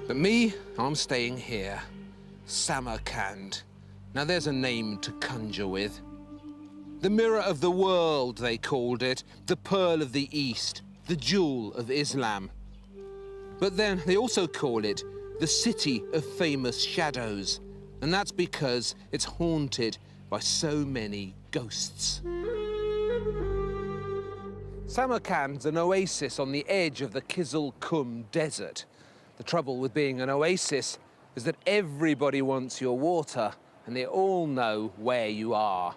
But me, I'm staying here. Samarkand. Now there's a name to conjure with. The mirror of the world, they called it. The pearl of the East. The jewel of Islam. But then they also call it the city of famous shadows. And that's because it's haunted by so many ghosts. Samarkand's an oasis on the edge of the Kizil Kum desert. The trouble with being an oasis is that everybody wants your water and they all know where you are.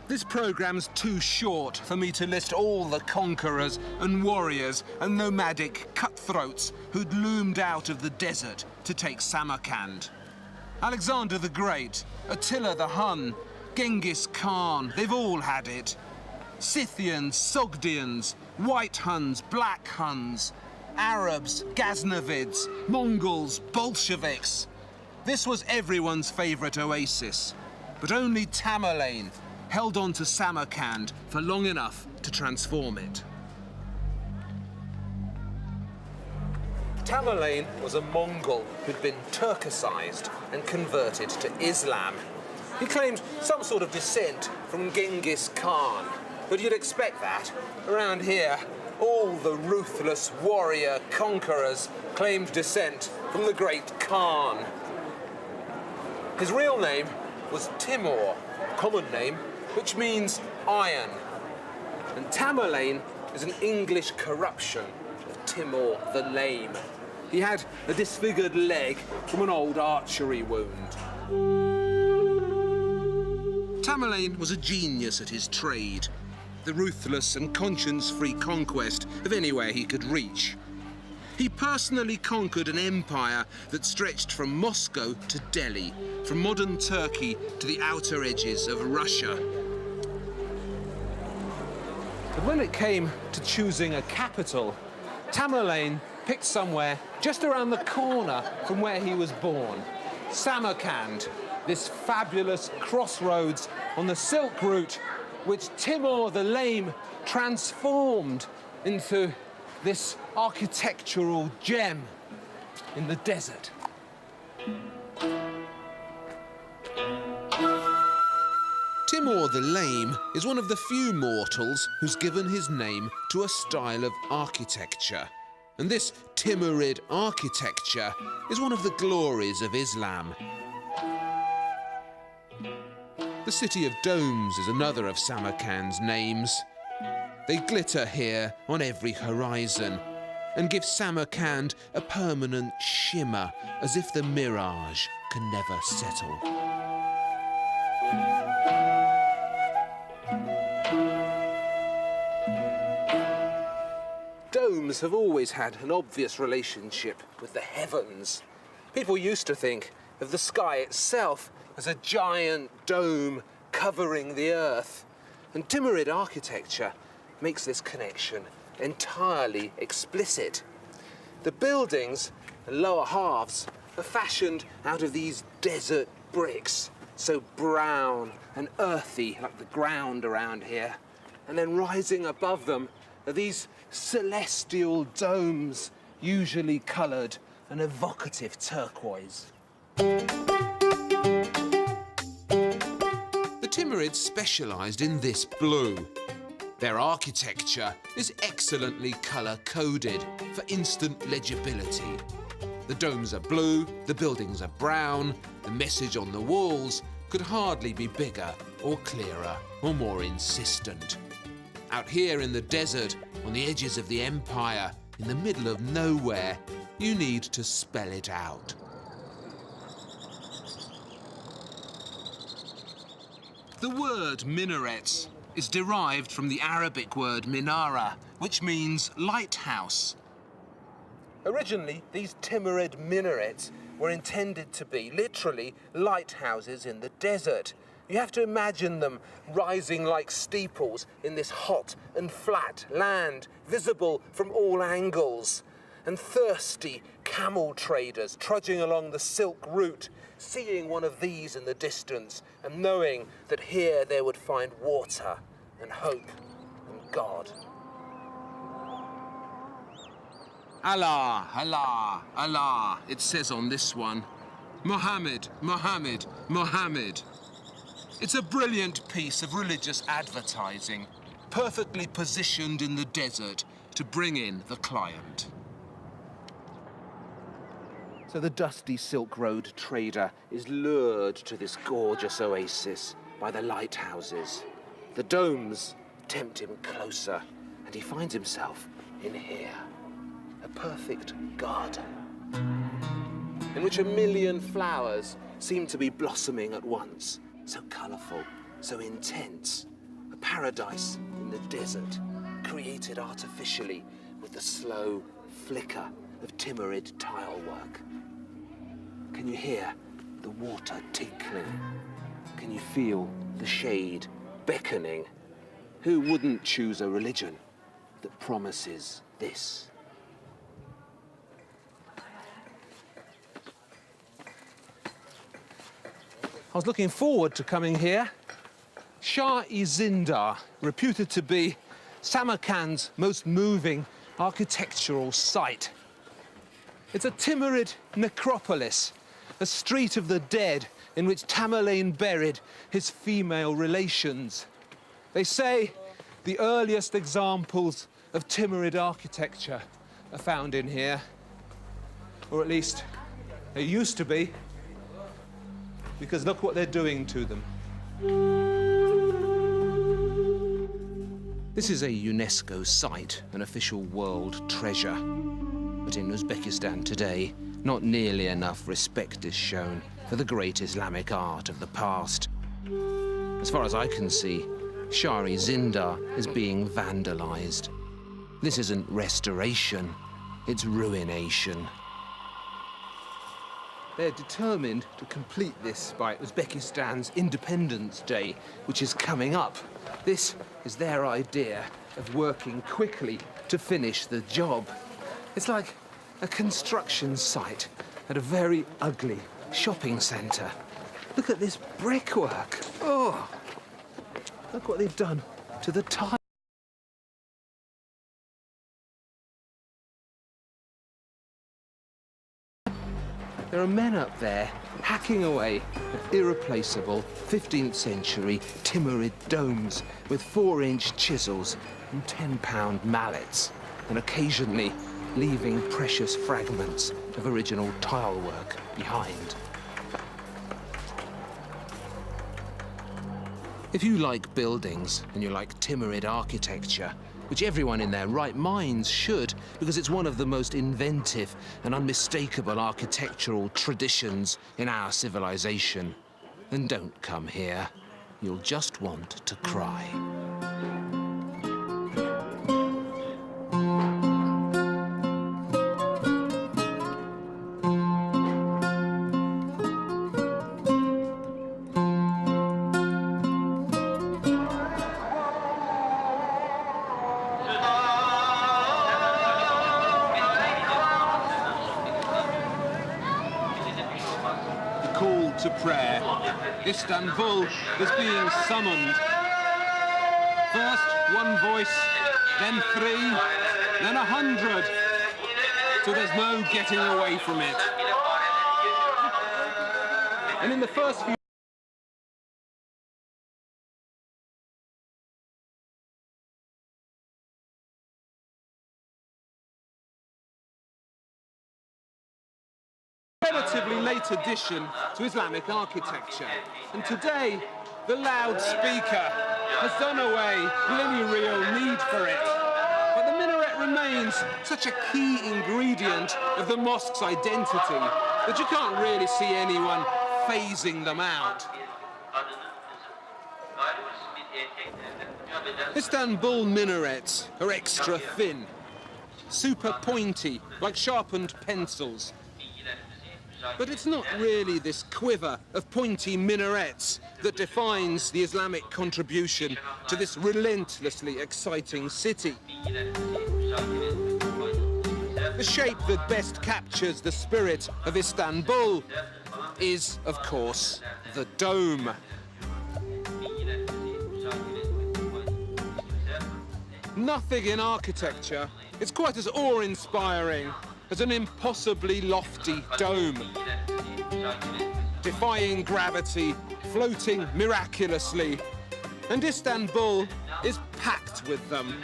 This programme's too short for me to list all the conquerors and warriors and nomadic cutthroats who'd loomed out of the desert to take Samarkand. Alexander the Great, Attila the Hun, Genghis Khan, they've all had it. Scythians, Sogdians, White Huns, Black Huns, Arabs, Ghaznavids, Mongols, Bolsheviks. This was everyone's favourite oasis, but only Tamerlane held on to Samarkand for long enough to transform it. Tamerlane was a Mongol who'd been Turkicized and converted to Islam. He claimed some sort of descent from Genghis Khan, but you'd expect that. Around here, all the ruthless warrior conquerors claimed descent from the great Khan. His real name was Timur, a common name which means iron. And Tamerlane is an English corruption of Timur the Lame. He had a disfigured leg from an old archery wound. Tamerlane was a genius at his trade, the ruthless and conscience-free conquest of anywhere he could reach. He personally conquered an empire that stretched from Moscow to Delhi, from modern Turkey to the outer edges of Russia. But when it came to choosing a capital, Tamerlane picked somewhere just around the corner from where he was born. Samarkand, this fabulous crossroads on the Silk Route, which Timur the Lame transformed into this architectural gem in the desert. Timur the Lame is one of the few mortals who's given his name to a style of architecture. And this Timurid architecture is one of the glories of Islam. The city of domes is another of Samarkand's names. They glitter here on every horizon and give Samarkand a permanent shimmer, as if the mirage can never settle. Domes have always had an obvious relationship with the heavens. People used to think of the sky itself as a giant dome covering the earth. And Timurid architecture makes this connection entirely explicit. The buildings and lower halves are fashioned out of these desert bricks, so brown and earthy like the ground around here. And then rising above them are these celestial domes, usually coloured an evocative turquoise. The Timurids specialised in this blue. Their architecture is excellently colour-coded for instant legibility. The domes are blue, the buildings are brown, the message on the walls could hardly be bigger or clearer or more insistent. Out here in the desert, on the edges of the empire, in the middle of nowhere, you need to spell it out. The word minarets is derived from the Arabic word minara, which means lighthouse. Originally, these Timurid minarets were intended to be literally lighthouses in the desert. You have to imagine them rising like steeples in this hot and flat land, visible from all angles. And thirsty camel traders trudging along the Silk Route, seeing one of these in the distance and knowing that here they would find water and hope and God. Allah, Allah, Allah, it says on this one. Muhammad, Muhammad, Muhammad. It's a brilliant piece of religious advertising, perfectly positioned in the desert to bring in the client. So the dusty Silk Road trader is lured to this gorgeous oasis by the lighthouses. The domes tempt him closer, and he finds himself in here. A perfect garden, in which 1,000,000 flowers seem to be blossoming at once. So colourful, so intense. A paradise in the desert, created artificially with the slow flicker of Timurid tile work. Can you hear the water tinkling? Can you feel the shade beckoning? Who wouldn't choose a religion that promises this? I was looking forward to coming here. Shah-e-Zindar, reputed to be Samarkand's most moving architectural site. It's a Timurid necropolis, a street of the dead in which Tamerlane buried his female relations. They say the earliest examples of Timurid architecture are found in here, or at least they used to be. Because look what they're doing to them. This is a UNESCO site, an official world treasure. But in Uzbekistan today, not nearly enough respect is shown for the great Islamic art of the past. As far as I can see, Shah-e-Zindar is being vandalized. This isn't restoration, it's ruination. They're determined to complete this by Uzbekistan's Independence Day, which is coming up. This is their idea of working quickly to finish the job. It's like a construction site at a very ugly shopping centre. Look at this brickwork. Oh, look what they've done to the tile. There are men up there hacking away at irreplaceable 15th century Timurid domes with 4-inch chisels and 10-pound mallets, and occasionally leaving precious fragments of original tile work behind. If you like buildings and you like Timurid architecture, which everyone in their right minds should, because it's one of the most inventive and unmistakable architectural traditions in our civilization, then don't come here. You'll just want to cry. Call to prayer. Istanbul is being summoned. First 1 voice, then 3, then 100. So there's no getting away from it. And in the first few relatively late addition to Islamic architecture. And today, the loudspeaker has done away with any real need for it. But the minaret remains such a key ingredient of the mosque's identity that you can't really see anyone phasing them out. Istanbul minarets are extra thin, super pointy, like sharpened pencils. But it's not really this quiver of pointy minarets that defines the Islamic contribution to this relentlessly exciting city. The shape that best captures the spirit of Istanbul is, of course, the dome. Nothing in architecture It's quite as awe-inspiring as an impossibly lofty dome, defying gravity, floating miraculously. And Istanbul is packed with them.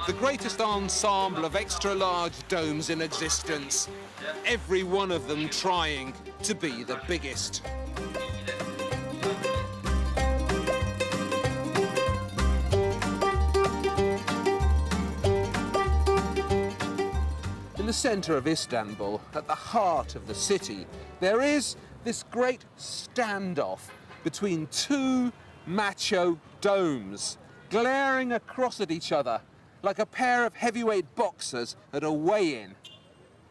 The greatest ensemble of extra-large domes in existence, every one of them trying to be the biggest. In the centre of Istanbul, at the heart of the city, there is this great standoff between two macho domes, glaring across at each other like a pair of heavyweight boxers at a weigh-in.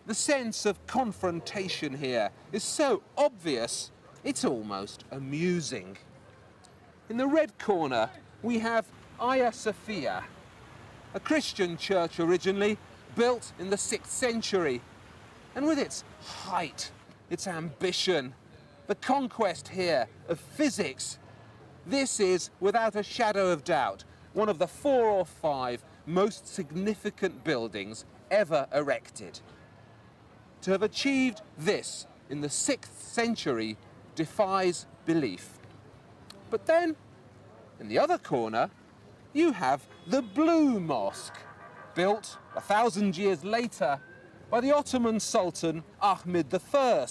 The sense of confrontation here is so obvious, it's almost amusing. In the red corner, we have Hagia Sophia, a Christian church originally, built in the 6th century. And with its height, its ambition, the conquest here of physics, this is, without a shadow of doubt, one of the 4 or 5 most significant buildings ever erected. To have achieved this in the 6th century defies belief. But then, in the other corner, you have the Blue Mosque, built 1,000 years later by the Ottoman Sultan Ahmed I,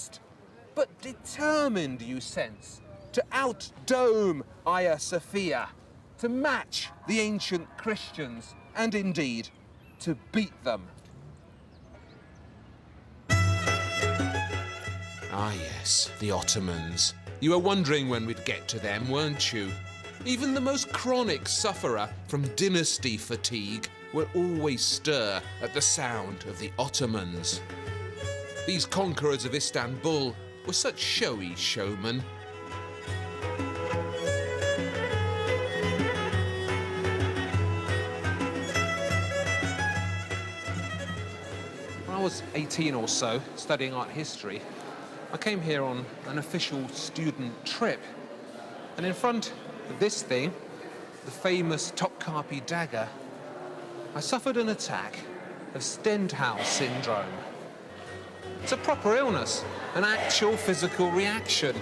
but determined, you sense, to outdome Hagia Sophia, to match the ancient Christians, and indeed, to beat them. Ah yes, the Ottomans. You were wondering when we'd get to them, weren't you? Even the most chronic sufferer from dynasty fatigue will always stir at the sound of the Ottomans. These conquerors of Istanbul were such showy showmen. When I was 18 or so, studying art history, I came here on an official student trip. And in front of this thing, the famous Topkapi dagger, I suffered an attack of Stendhal syndrome. It's a proper illness, an actual physical reaction,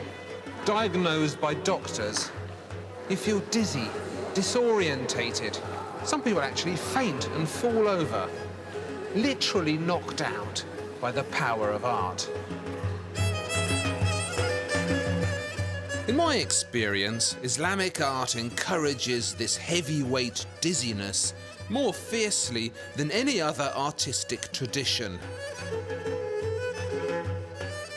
diagnosed by doctors. You feel dizzy, disorientated. Some people actually faint and fall over, literally knocked out by the power of art. In my experience, Islamic art encourages this heavyweight dizziness more fiercely than any other artistic tradition.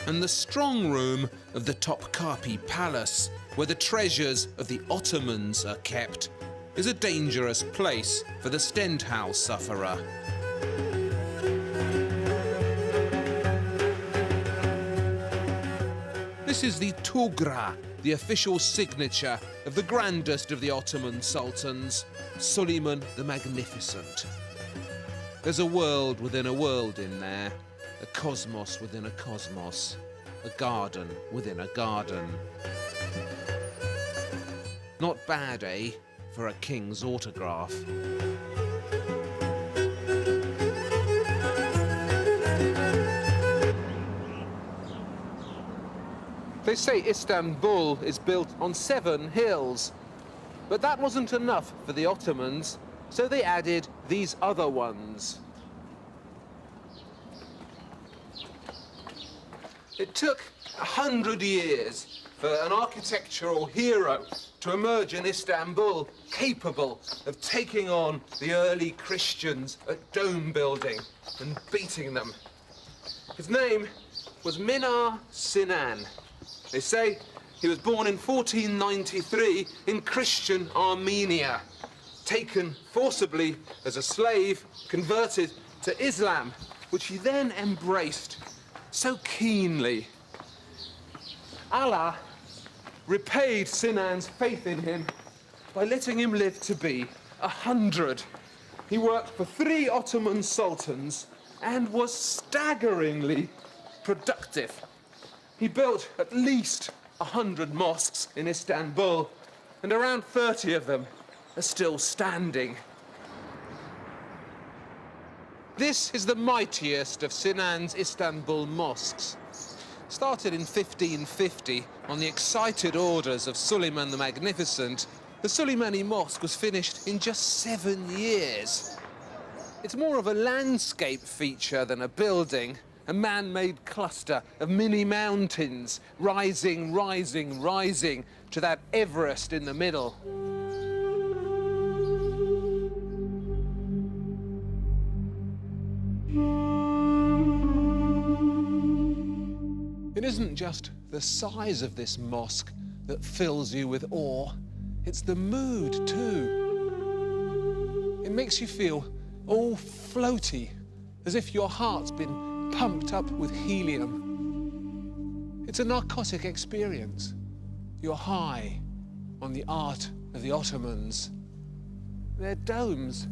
And the strong room of the Topkapi Palace, where the treasures of the Ottomans are kept, is a dangerous place for the Stendhal sufferer. This is the Tugra, the official signature of the grandest of the Ottoman sultans, Suleiman the Magnificent. There's a world within a world in there, a cosmos within a cosmos, a garden within a garden. Not bad, eh, for a king's autograph. They say Istanbul is built on 7 hills, but that wasn't enough for the Ottomans, so they added these other ones. It took 100 years for an architectural hero to emerge in Istanbul, capable of taking on the early Christians at dome building and beating them. His name was Mimar Sinan. They say he was born in 1493 in Christian Armenia, taken forcibly as a slave, converted to Islam, which he then embraced so keenly. Allah repaid Sinan's faith in him by letting him live to be 100. He worked for 3 Ottoman sultans and was staggeringly productive. He built at least 100 mosques in Istanbul, and around 30 of them are still standing. This is the mightiest of Sinan's Istanbul mosques. Started in 1550 on the excited orders of Suleiman the Magnificent, the Suleimani Mosque was finished in just 7 years. It's more of a landscape feature than a building, a man-made cluster of mini mountains, rising, rising, rising to that Everest in the middle. It isn't just the size of this mosque that fills you with awe, it's the mood too. It makes you feel all floaty, as if your heart's been pumped up with helium. It's a narcotic experience. You're high on the art of the Ottomans. Their domes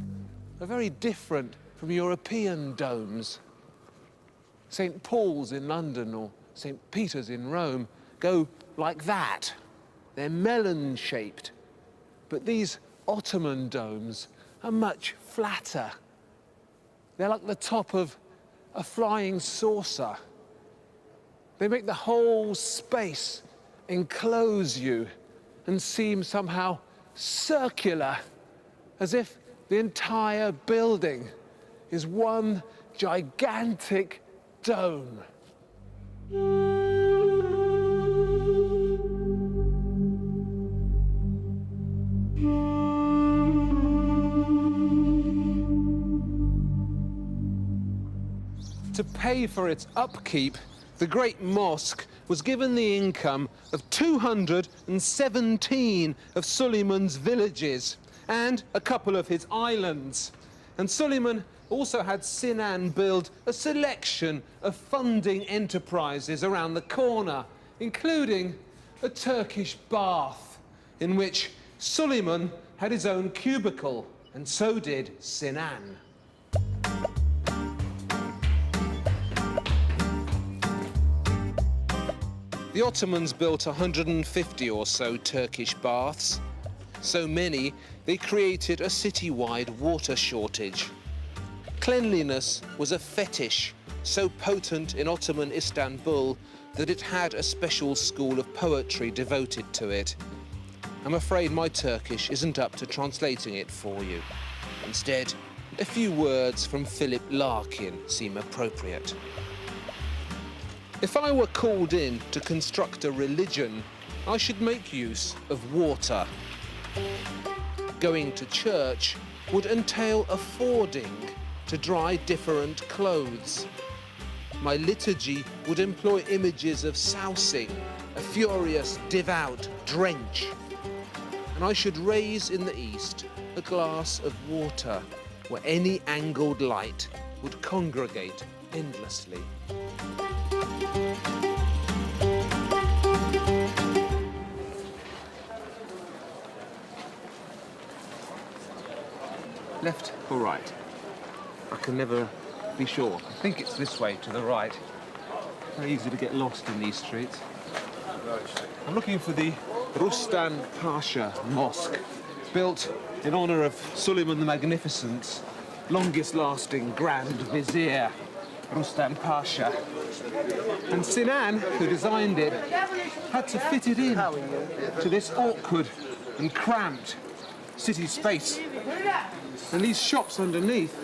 are very different from European domes. St. Paul's in London or St. Peter's in Rome go like that. They're melon-shaped. But these Ottoman domes are much flatter. They're like the top of a flying saucer. They make the whole space enclose you and seem somehow circular, as if the entire building is one gigantic dome. To pay for its upkeep, the Great Mosque was given the income of 217 of Suleiman's villages and a couple of his islands. And Suleiman also had Sinan build a selection of funding enterprises around the corner, including a Turkish bath, in which Suleiman had his own cubicle, and so did Sinan. The Ottomans built 150 or so Turkish baths. So many, they created a city-wide water shortage. Cleanliness was a fetish, so potent in Ottoman Istanbul that it had a special school of poetry devoted to it. I'm afraid my Turkish isn't up to translating it for you. Instead, a few words from Philip Larkin seem appropriate. If I were called in to construct a religion, I should make use of water. Going to church would entail affording to dry different clothes. My liturgy would employ images of sousing, a furious, devout drench. And I should raise in the east a glass of water where any angled light would congregate endlessly. Left or right? I can never be sure. I think it's this way to the right. Very easy to get lost in these streets. I'm looking for the Rustan Pasha Mosque, built in honor of Suleiman the Magnificent's longest-lasting Grand Vizier, Rustan Pasha. And Sinan, who designed it, had to fit it in to this awkward and cramped city space. And these shops underneath,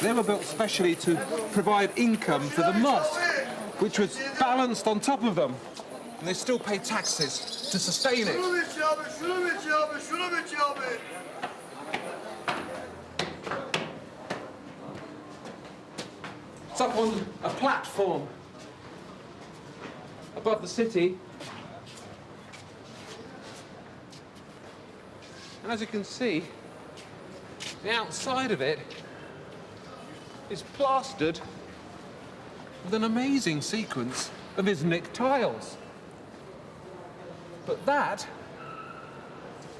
they were built specially to provide income for the mosque, which was balanced on top of them. And they still pay taxes to sustain it. It's up on a platform above the city. And as you can see, the outside of it is plastered with an amazing sequence of Islamic tiles. But that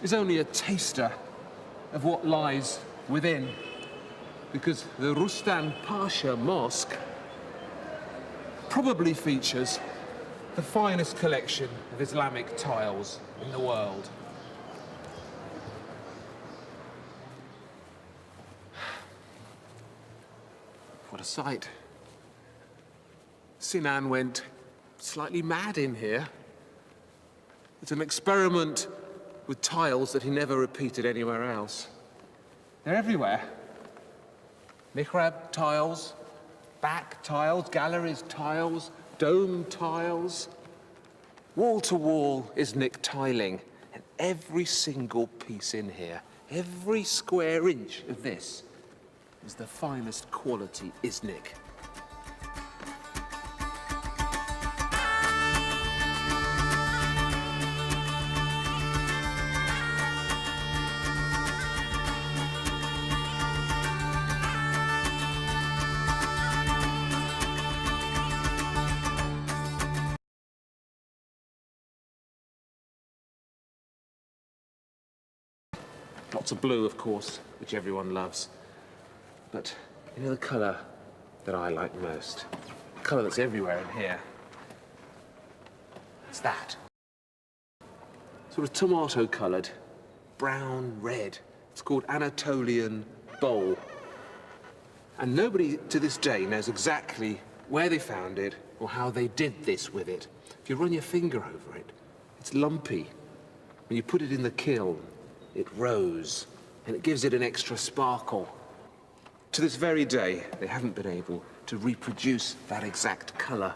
is only a taster of what lies within, because the Rustan Pasha Mosque probably features the finest collection of Islamic tiles in the world. What a sight. Sinan went slightly mad in here. It's an experiment with tiles that he never repeated anywhere else. They're everywhere. Mihrab tiles, back tiles, galleries tiles, dome tiles. Wall-to-wall Islamic tiling, and every single piece in here, every square inch of this is the finest quality Islamic. Lots of blue, of course, which everyone loves. But you know the colour that I like most? The colour that's everywhere in here. It's that. Sort of tomato-coloured, brown, red. It's called Anatolian Bowl. And nobody to this day knows exactly where they found it or how they did this with it. If you run your finger over it, it's lumpy. When you put it in the kiln, it rose, and it gives it an extra sparkle. To this very day, they haven't been able to reproduce that exact colour.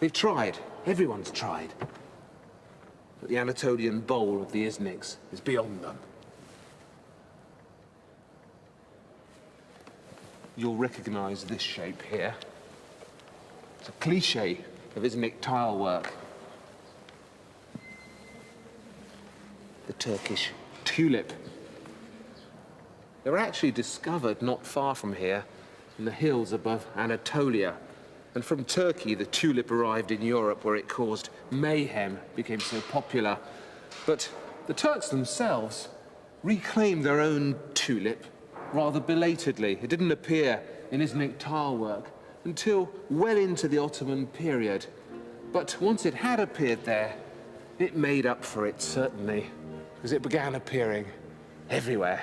They've tried. Everyone's tried. But the Anatolian bowl of the Izniks is beyond them. You'll recognise this shape here. It's a cliché of Iznik tile work. The Turkish tulip. They were actually discovered not far from here, in the hills above Anatolia. And from Turkey, the tulip arrived in Europe, where it caused mayhem, became so popular. But the Turks themselves reclaimed their own tulip rather belatedly. It didn't appear in Iznik tile work until well into the Ottoman period. But once it had appeared there, it made up for it, certainly, because it began appearing everywhere.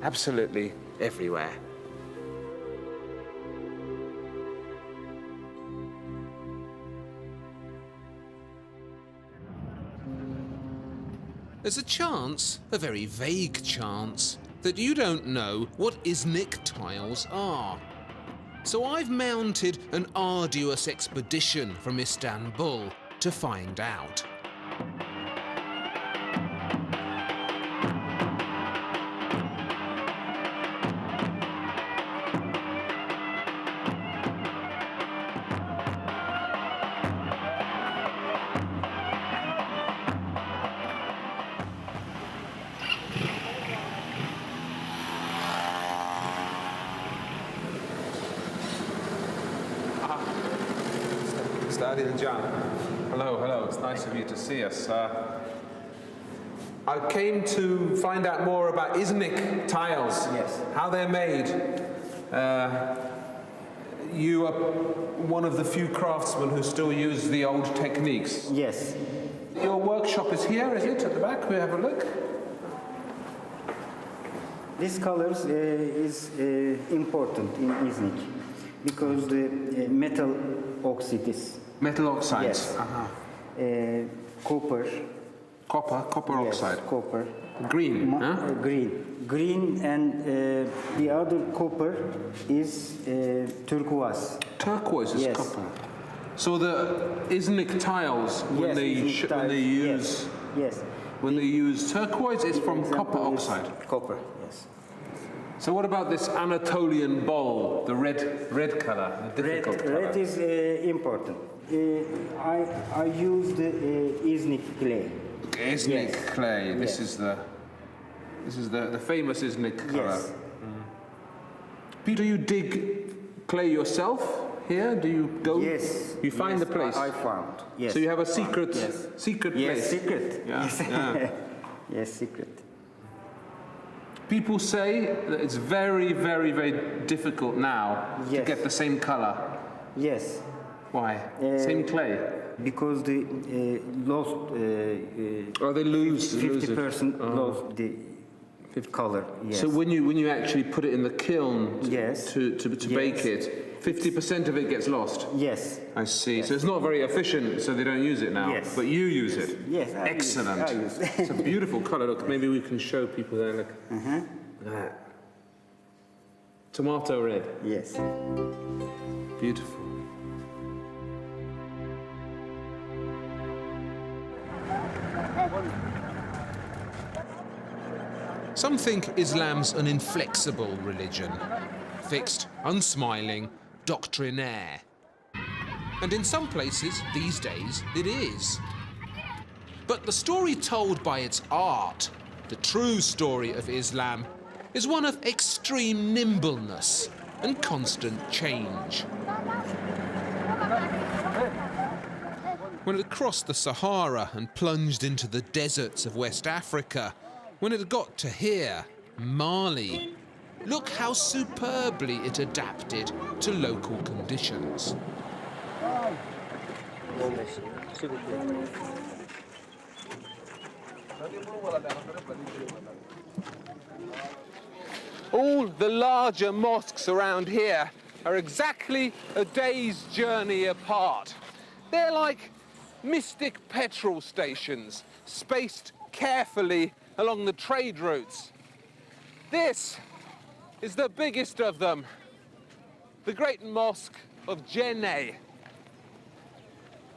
Absolutely everywhere. There's a chance, a very vague chance, that you don't know what Iznik tiles are. So I've mounted an arduous expedition from Istanbul to find out. Hello, hello. It's nice of you to see us. I came to find out more about Iznik tiles. Yes. How they're made. You are one of the few craftsmen who still use the old techniques. Yes. Your workshop is here, is it? At the back? We have a look. This colors is important in Iznik because the metal oxides. Metal oxides. Yes. Uh-huh. Copper. Copper Yes, oxide. copper. Green, huh? Green, and the other copper is turquoise. Turquoise is Yes. copper. So the Iznik tiles, when Yes, they Iznik tiles, use yes. when they use turquoise, it's from copper Example is oxide. Copper, yes. So what about this Anatolian bowl, the red color, the difficult color? Red is important. I use the Iznik clay. Iznik Yes. clay. This Yes. is the famous Iznik color. Yes. Peter, you dig clay yourself here? Do you go? Yes. You find yes, the place. I found. Yes. So you have a secret, Yes. secret Yes, place. secret. Yeah, Yes. yeah. Yes, secret. People say that it's very, very, very difficult now to Yes. get the same color. Yes. Why? Same clay. Because they lost. Or they lose. 50% lost the with color. Yes. So when you actually put it in the kiln Yes. to bake Yes. it, 50% of it gets lost. Yes. I see. So it's not very efficient, so they don't use it now. Yes. But you use it. Yes. Excellent. I use. It's a beautiful colour. Look, maybe we can show people there. Look. Look at that. Tomato red. Yes. Beautiful. Some think Islam's an inflexible religion. Fixed, unsmiling, doctrinaire. And in some places, these days, it is. But the story told by its art, the true story of Islam, is one of extreme nimbleness and constant change. When it crossed the Sahara and plunged into the deserts of West Africa, when it got to here, Mali, look how superbly it adapted to local conditions. All the larger mosques around here are exactly a day's journey apart. They're like mystic petrol stations, spaced carefully along the trade routes. This is the biggest of them, the Great Mosque of Jenne.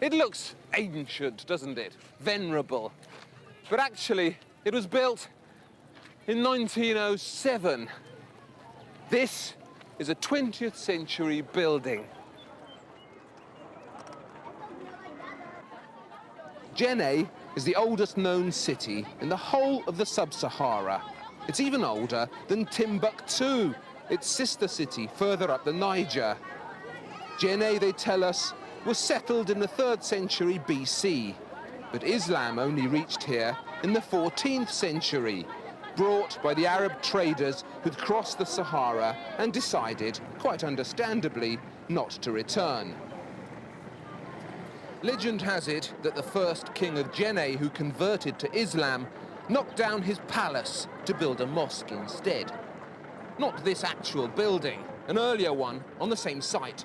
It looks ancient, doesn't it? Venerable. But actually, it was built in 1907. This is a 20th century building. Jenne is the oldest known city in the whole of the sub-Sahara. It's even older than Timbuktu, its sister city further up the Niger. Jenne, they tell us, was settled in the 3rd century BC, but Islam only reached here in the 14th century, brought by the Arab traders who'd crossed the Sahara and decided, quite understandably, not to return. Legend has it that the first king of Jenne who converted to Islam knocked down his palace to build a mosque instead. Not this actual building, an earlier one on the same site,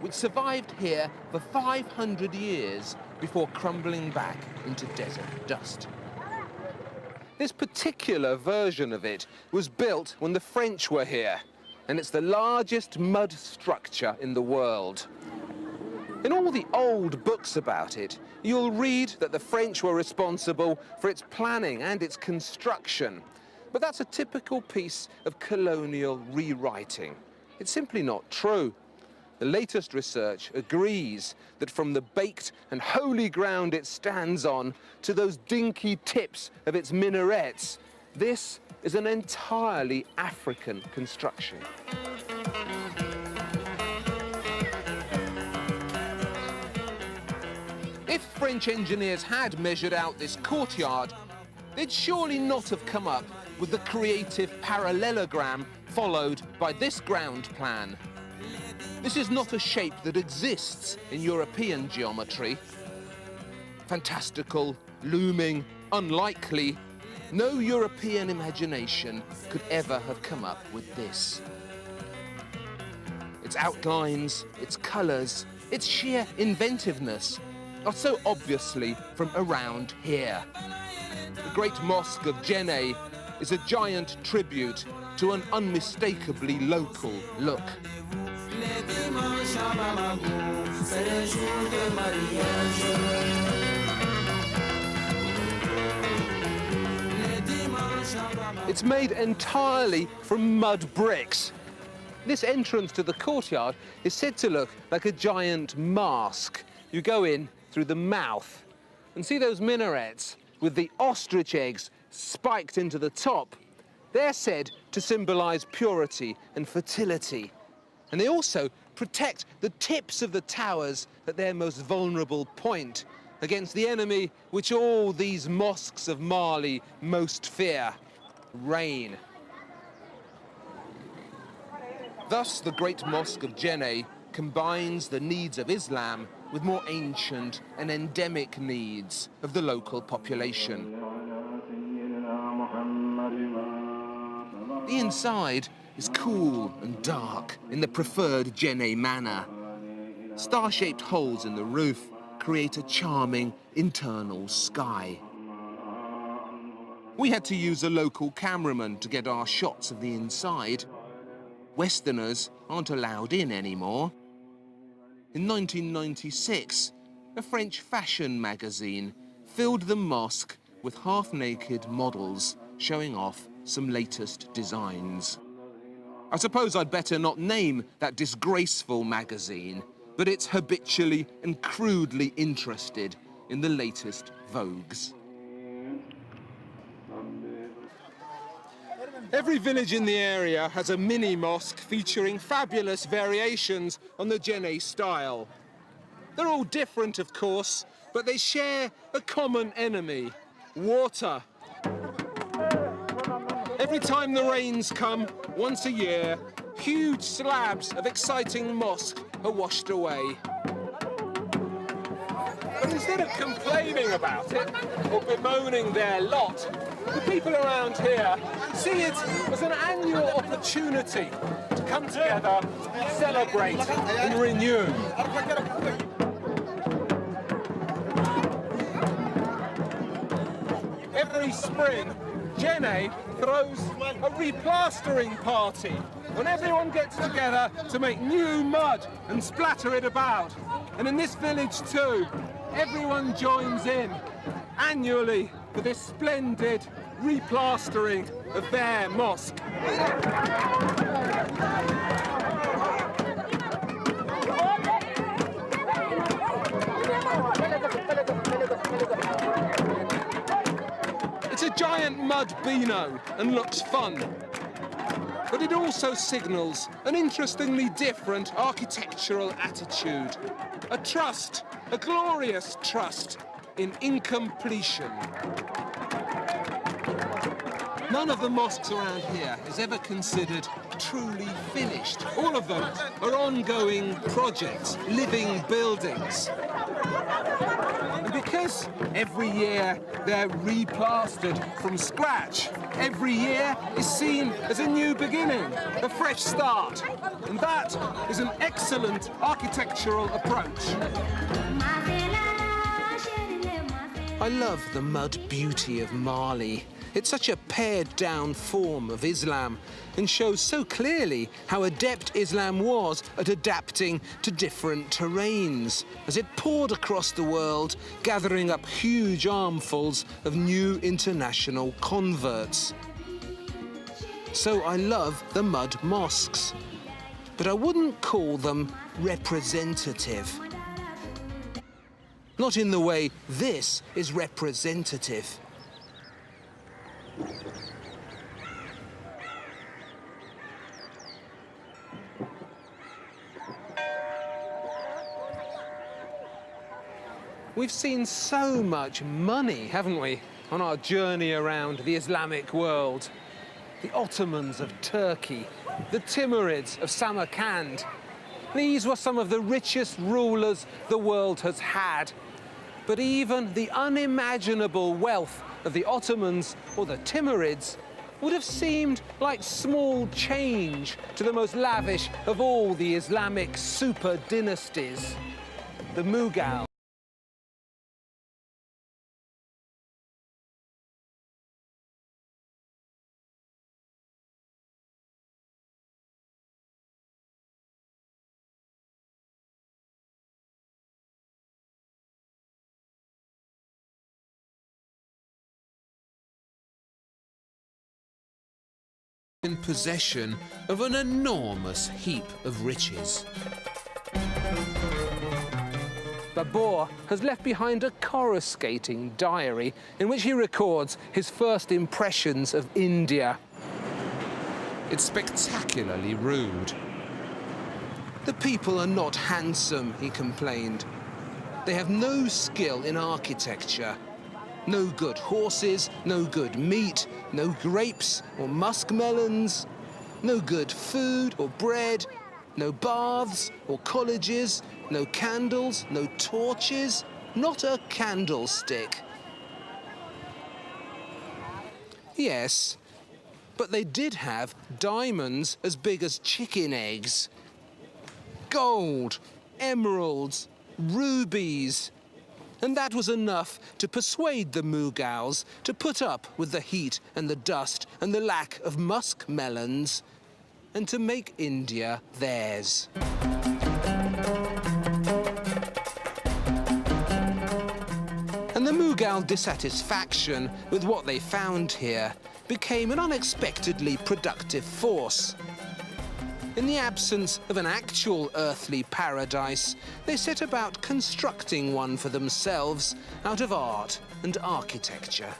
which survived here for 500 years before crumbling back into desert dust. This particular version of it was built when the French were here, and it's the largest mud structure in the world. In all the old books about it, you'll read that the French were responsible for its planning and its construction. But that's a typical piece of colonial rewriting. It's simply not true. The latest research agrees that from the baked and holy ground it stands on to those dinky tips of its minarets, this is an entirely African construction. If French engineers had measured out this courtyard, they'd surely not have come up with the creative parallelogram followed by this ground plan. This is not a shape that exists in European geometry. Fantastical, looming, unlikely, no European imagination could ever have come up with this. Its outlines, its colours, its sheer inventiveness are so obviously from around here. The Great Mosque of Jenne is a giant tribute to an unmistakably local look. It's made entirely from mud bricks. This entrance to the courtyard is said to look like a giant mask. You go in through the mouth and see those minarets with the ostrich eggs spiked into the top. They're said to symbolize purity and fertility. And they also protect the tips of the towers at their most vulnerable point against the enemy which all these mosques of Mali most fear: rain. Thus, the Great Mosque of Jenne combines the needs of Islam with more ancient and endemic needs of the local population. The inside is cool and dark in the preferred Jenne manner. Star-shaped holes in the roof create a charming internal sky. We had to use a local cameraman to get our shots of the inside. Westerners aren't allowed in anymore. In 1996, a French fashion magazine filled the mosque with half-naked models showing off some latest designs. I suppose I'd better not name that disgraceful magazine, but it's habitually and crudely interested in the latest vogues. Every village in the area has a mini-mosque featuring fabulous variations on the Jenne style. They're all different, of course, but they share a common enemy: water. Every time the rains come, once a year, huge slabs of exciting mosque are washed away. But instead of complaining about it or bemoaning their lot, the people around here see it as an annual opportunity to come together, celebrate and renew. Every spring, Jenne throws a replastering party when everyone gets together to make new mud and splatter it about. And in this village too, everyone joins in annually for this splendid replastering of their mosque. It's a giant mud beano and looks fun. But it also signals an interestingly different architectural attitude. A trust, a glorious trust in incompletion. None of the mosques around here is ever considered truly finished. All of them are ongoing projects, living buildings. And because every year they're replastered from scratch, every year is seen as a new beginning, a fresh start. And that is an excellent architectural approach. I love the mud beauty of Mali. It's such a pared-down form of Islam and shows so clearly how adept Islam was at adapting to different terrains as it poured across the world, gathering up huge armfuls of new international converts. So I love the mud mosques, but I wouldn't call them representative. Not in the way this is representative. We've seen so much money, haven't we, on our journey around the Islamic world. The Ottomans of Turkey, the Timurids of Samarkand. These were some of the richest rulers the world has had. But even the unimaginable wealth of the Ottomans or the Timurids would have seemed like small change to the most lavish of all the Islamic super dynasties, the Mughal. In possession of an enormous heap of riches. Babur has left behind a coruscating diary in which he records his first impressions of India. It's spectacularly rude. The people are not handsome, he complained. They have no skill in architecture. No good horses, no good meat, no grapes or muskmelons, no good food or bread, no baths or colleges, no candles, no torches, not a candlestick. Yes, But they did have diamonds as big as chicken eggs. Gold, emeralds, rubies. And that was enough to persuade the Mughals to put up with the heat and the dust and the lack of musk melons and to make India theirs. And the Mughal dissatisfaction with what they found here became an unexpectedly productive force. In the absence of an actual earthly paradise, they set about constructing one for themselves out of art and architecture.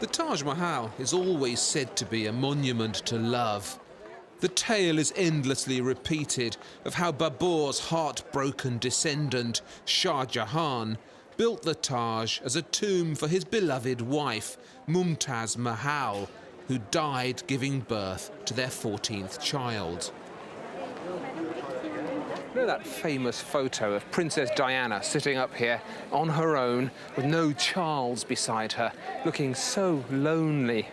The Taj Mahal is always said to be a monument to love. The tale is endlessly repeated of how Babur's heartbroken descendant, Shah Jahan, built the Taj as a tomb for his beloved wife, Mumtaz Mahal, who died giving birth to their 14th child. You know that famous photo of Princess Diana sitting up here on her own with no Charles beside her, looking so lonely?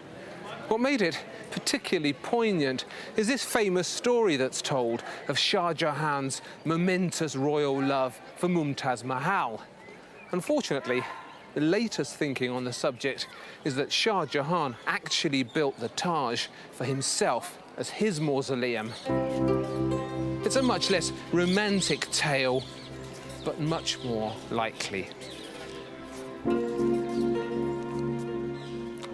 What made it particularly poignant is this famous story that's told of Shah Jahan's momentous royal love for Mumtaz Mahal. Unfortunately, the latest thinking on the subject is that Shah Jahan actually built the Taj for himself as his mausoleum. It's a much less romantic tale, but much more likely.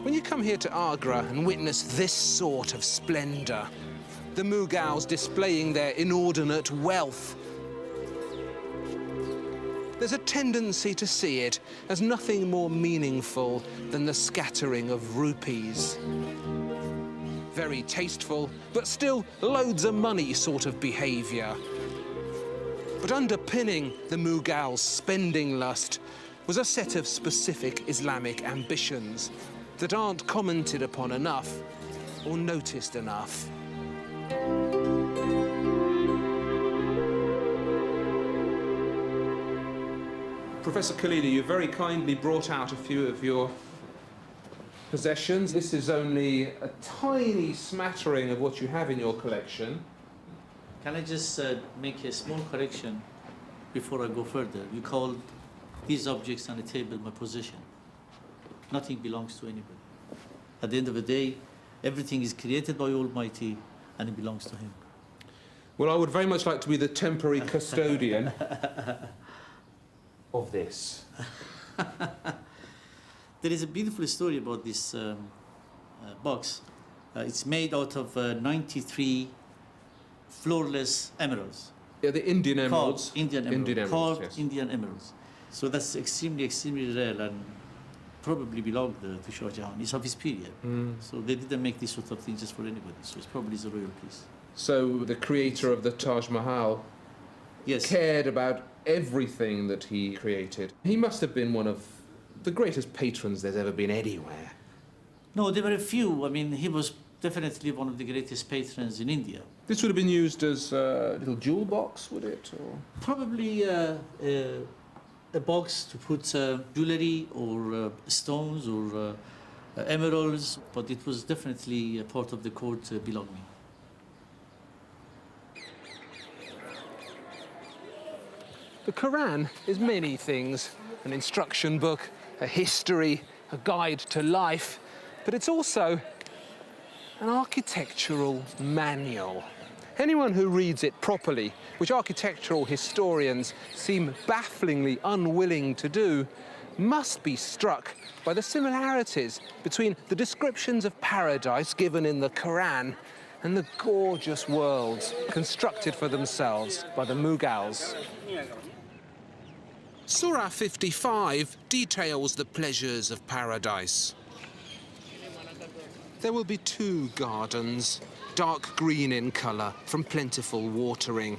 When you come here to Agra and witness this sort of splendor, the Mughals displaying their inordinate wealth, there's a tendency to see it as nothing more meaningful than the scattering of rupees. Very tasteful, but still loads of money sort of behavior. But underpinning the Mughals' spending lust was a set of specific Islamic ambitions that aren't commented upon enough or noticed enough. Professor Khalili, you very kindly brought out a few of your possessions. This is only a tiny smattering of what you have in your collection. Can I just make a small correction before I go further? You called these objects on the table my possession. Nothing belongs to anybody. At the end of the day, everything is created by Almighty and it belongs to Him. Well, I would very much like to be the temporary custodian of this. There is a beautiful story about this box. It's made out of 93 floorless emeralds. Yeah, the Indian emeralds. Carved Indian emeralds. Indian emeralds, Carved yes. Indian emeralds. So that's extremely, extremely rare and probably belonged to Shah Jahan. It's of his period. So they didn't make this sort of thing just for anybody. So it's probably a royal piece. So the creator of the Taj Mahal Yes. cared about everything that he created. He must have been one of the greatest patrons there's ever been anywhere. No, there were a few. I mean, he was definitely one of the greatest patrons in India. This would have been used as a little jewel box, would it? Or? Probably a box to put jewelry or stones or emeralds, but it was definitely a part of the court belonging. The Quran is many things, an instruction book, a history, a guide to life, but it's also an architectural manual. Anyone who reads it properly, which architectural historians seem bafflingly unwilling to do, must be struck by the similarities between the descriptions of paradise given in the Quran and the gorgeous worlds constructed for themselves by the Mughals. Surah 55 details the pleasures of paradise. There will be 2 gardens, dark green in colour from plentiful watering.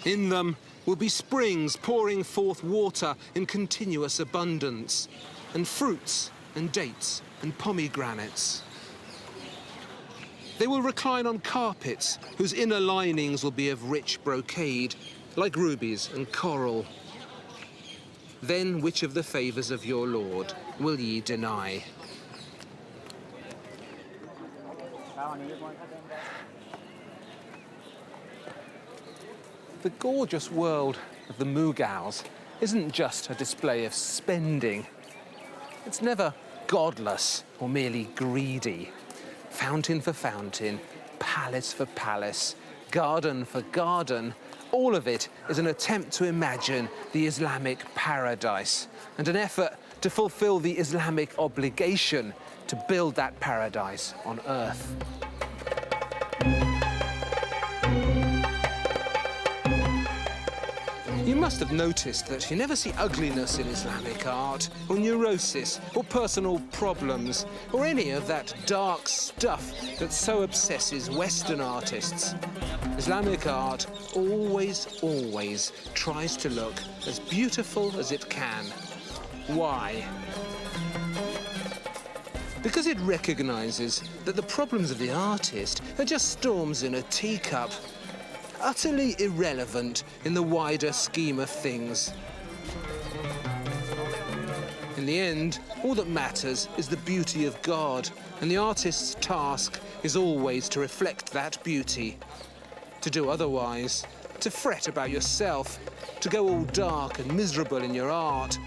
In them will be springs pouring forth water in continuous abundance, and fruits and dates and pomegranates. They will recline on carpets whose inner linings will be of rich brocade, like rubies and coral. then which of the favours of your Lord will ye deny? The gorgeous world of the Mughals isn't just a display of spending. It's never godless or merely greedy. Fountain for fountain, palace for palace, garden for garden, all of it is an attempt to imagine the Islamic paradise and an effort to fulfill the Islamic obligation to build that paradise on earth. You must have noticed that you never see ugliness in Islamic art, or neurosis, or personal problems, or any of that dark stuff that so obsesses Western artists. Islamic art always tries to look as beautiful as it can. Why? Because it recognizes that the problems of the artist are just storms in a teacup, utterly irrelevant in the wider scheme of things. In the end, all that matters is the beauty of God, and the artist's task is always to reflect that beauty. To do otherwise, to fret about yourself, to go all dark and miserable in your art,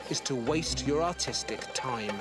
is to waste your artistic time.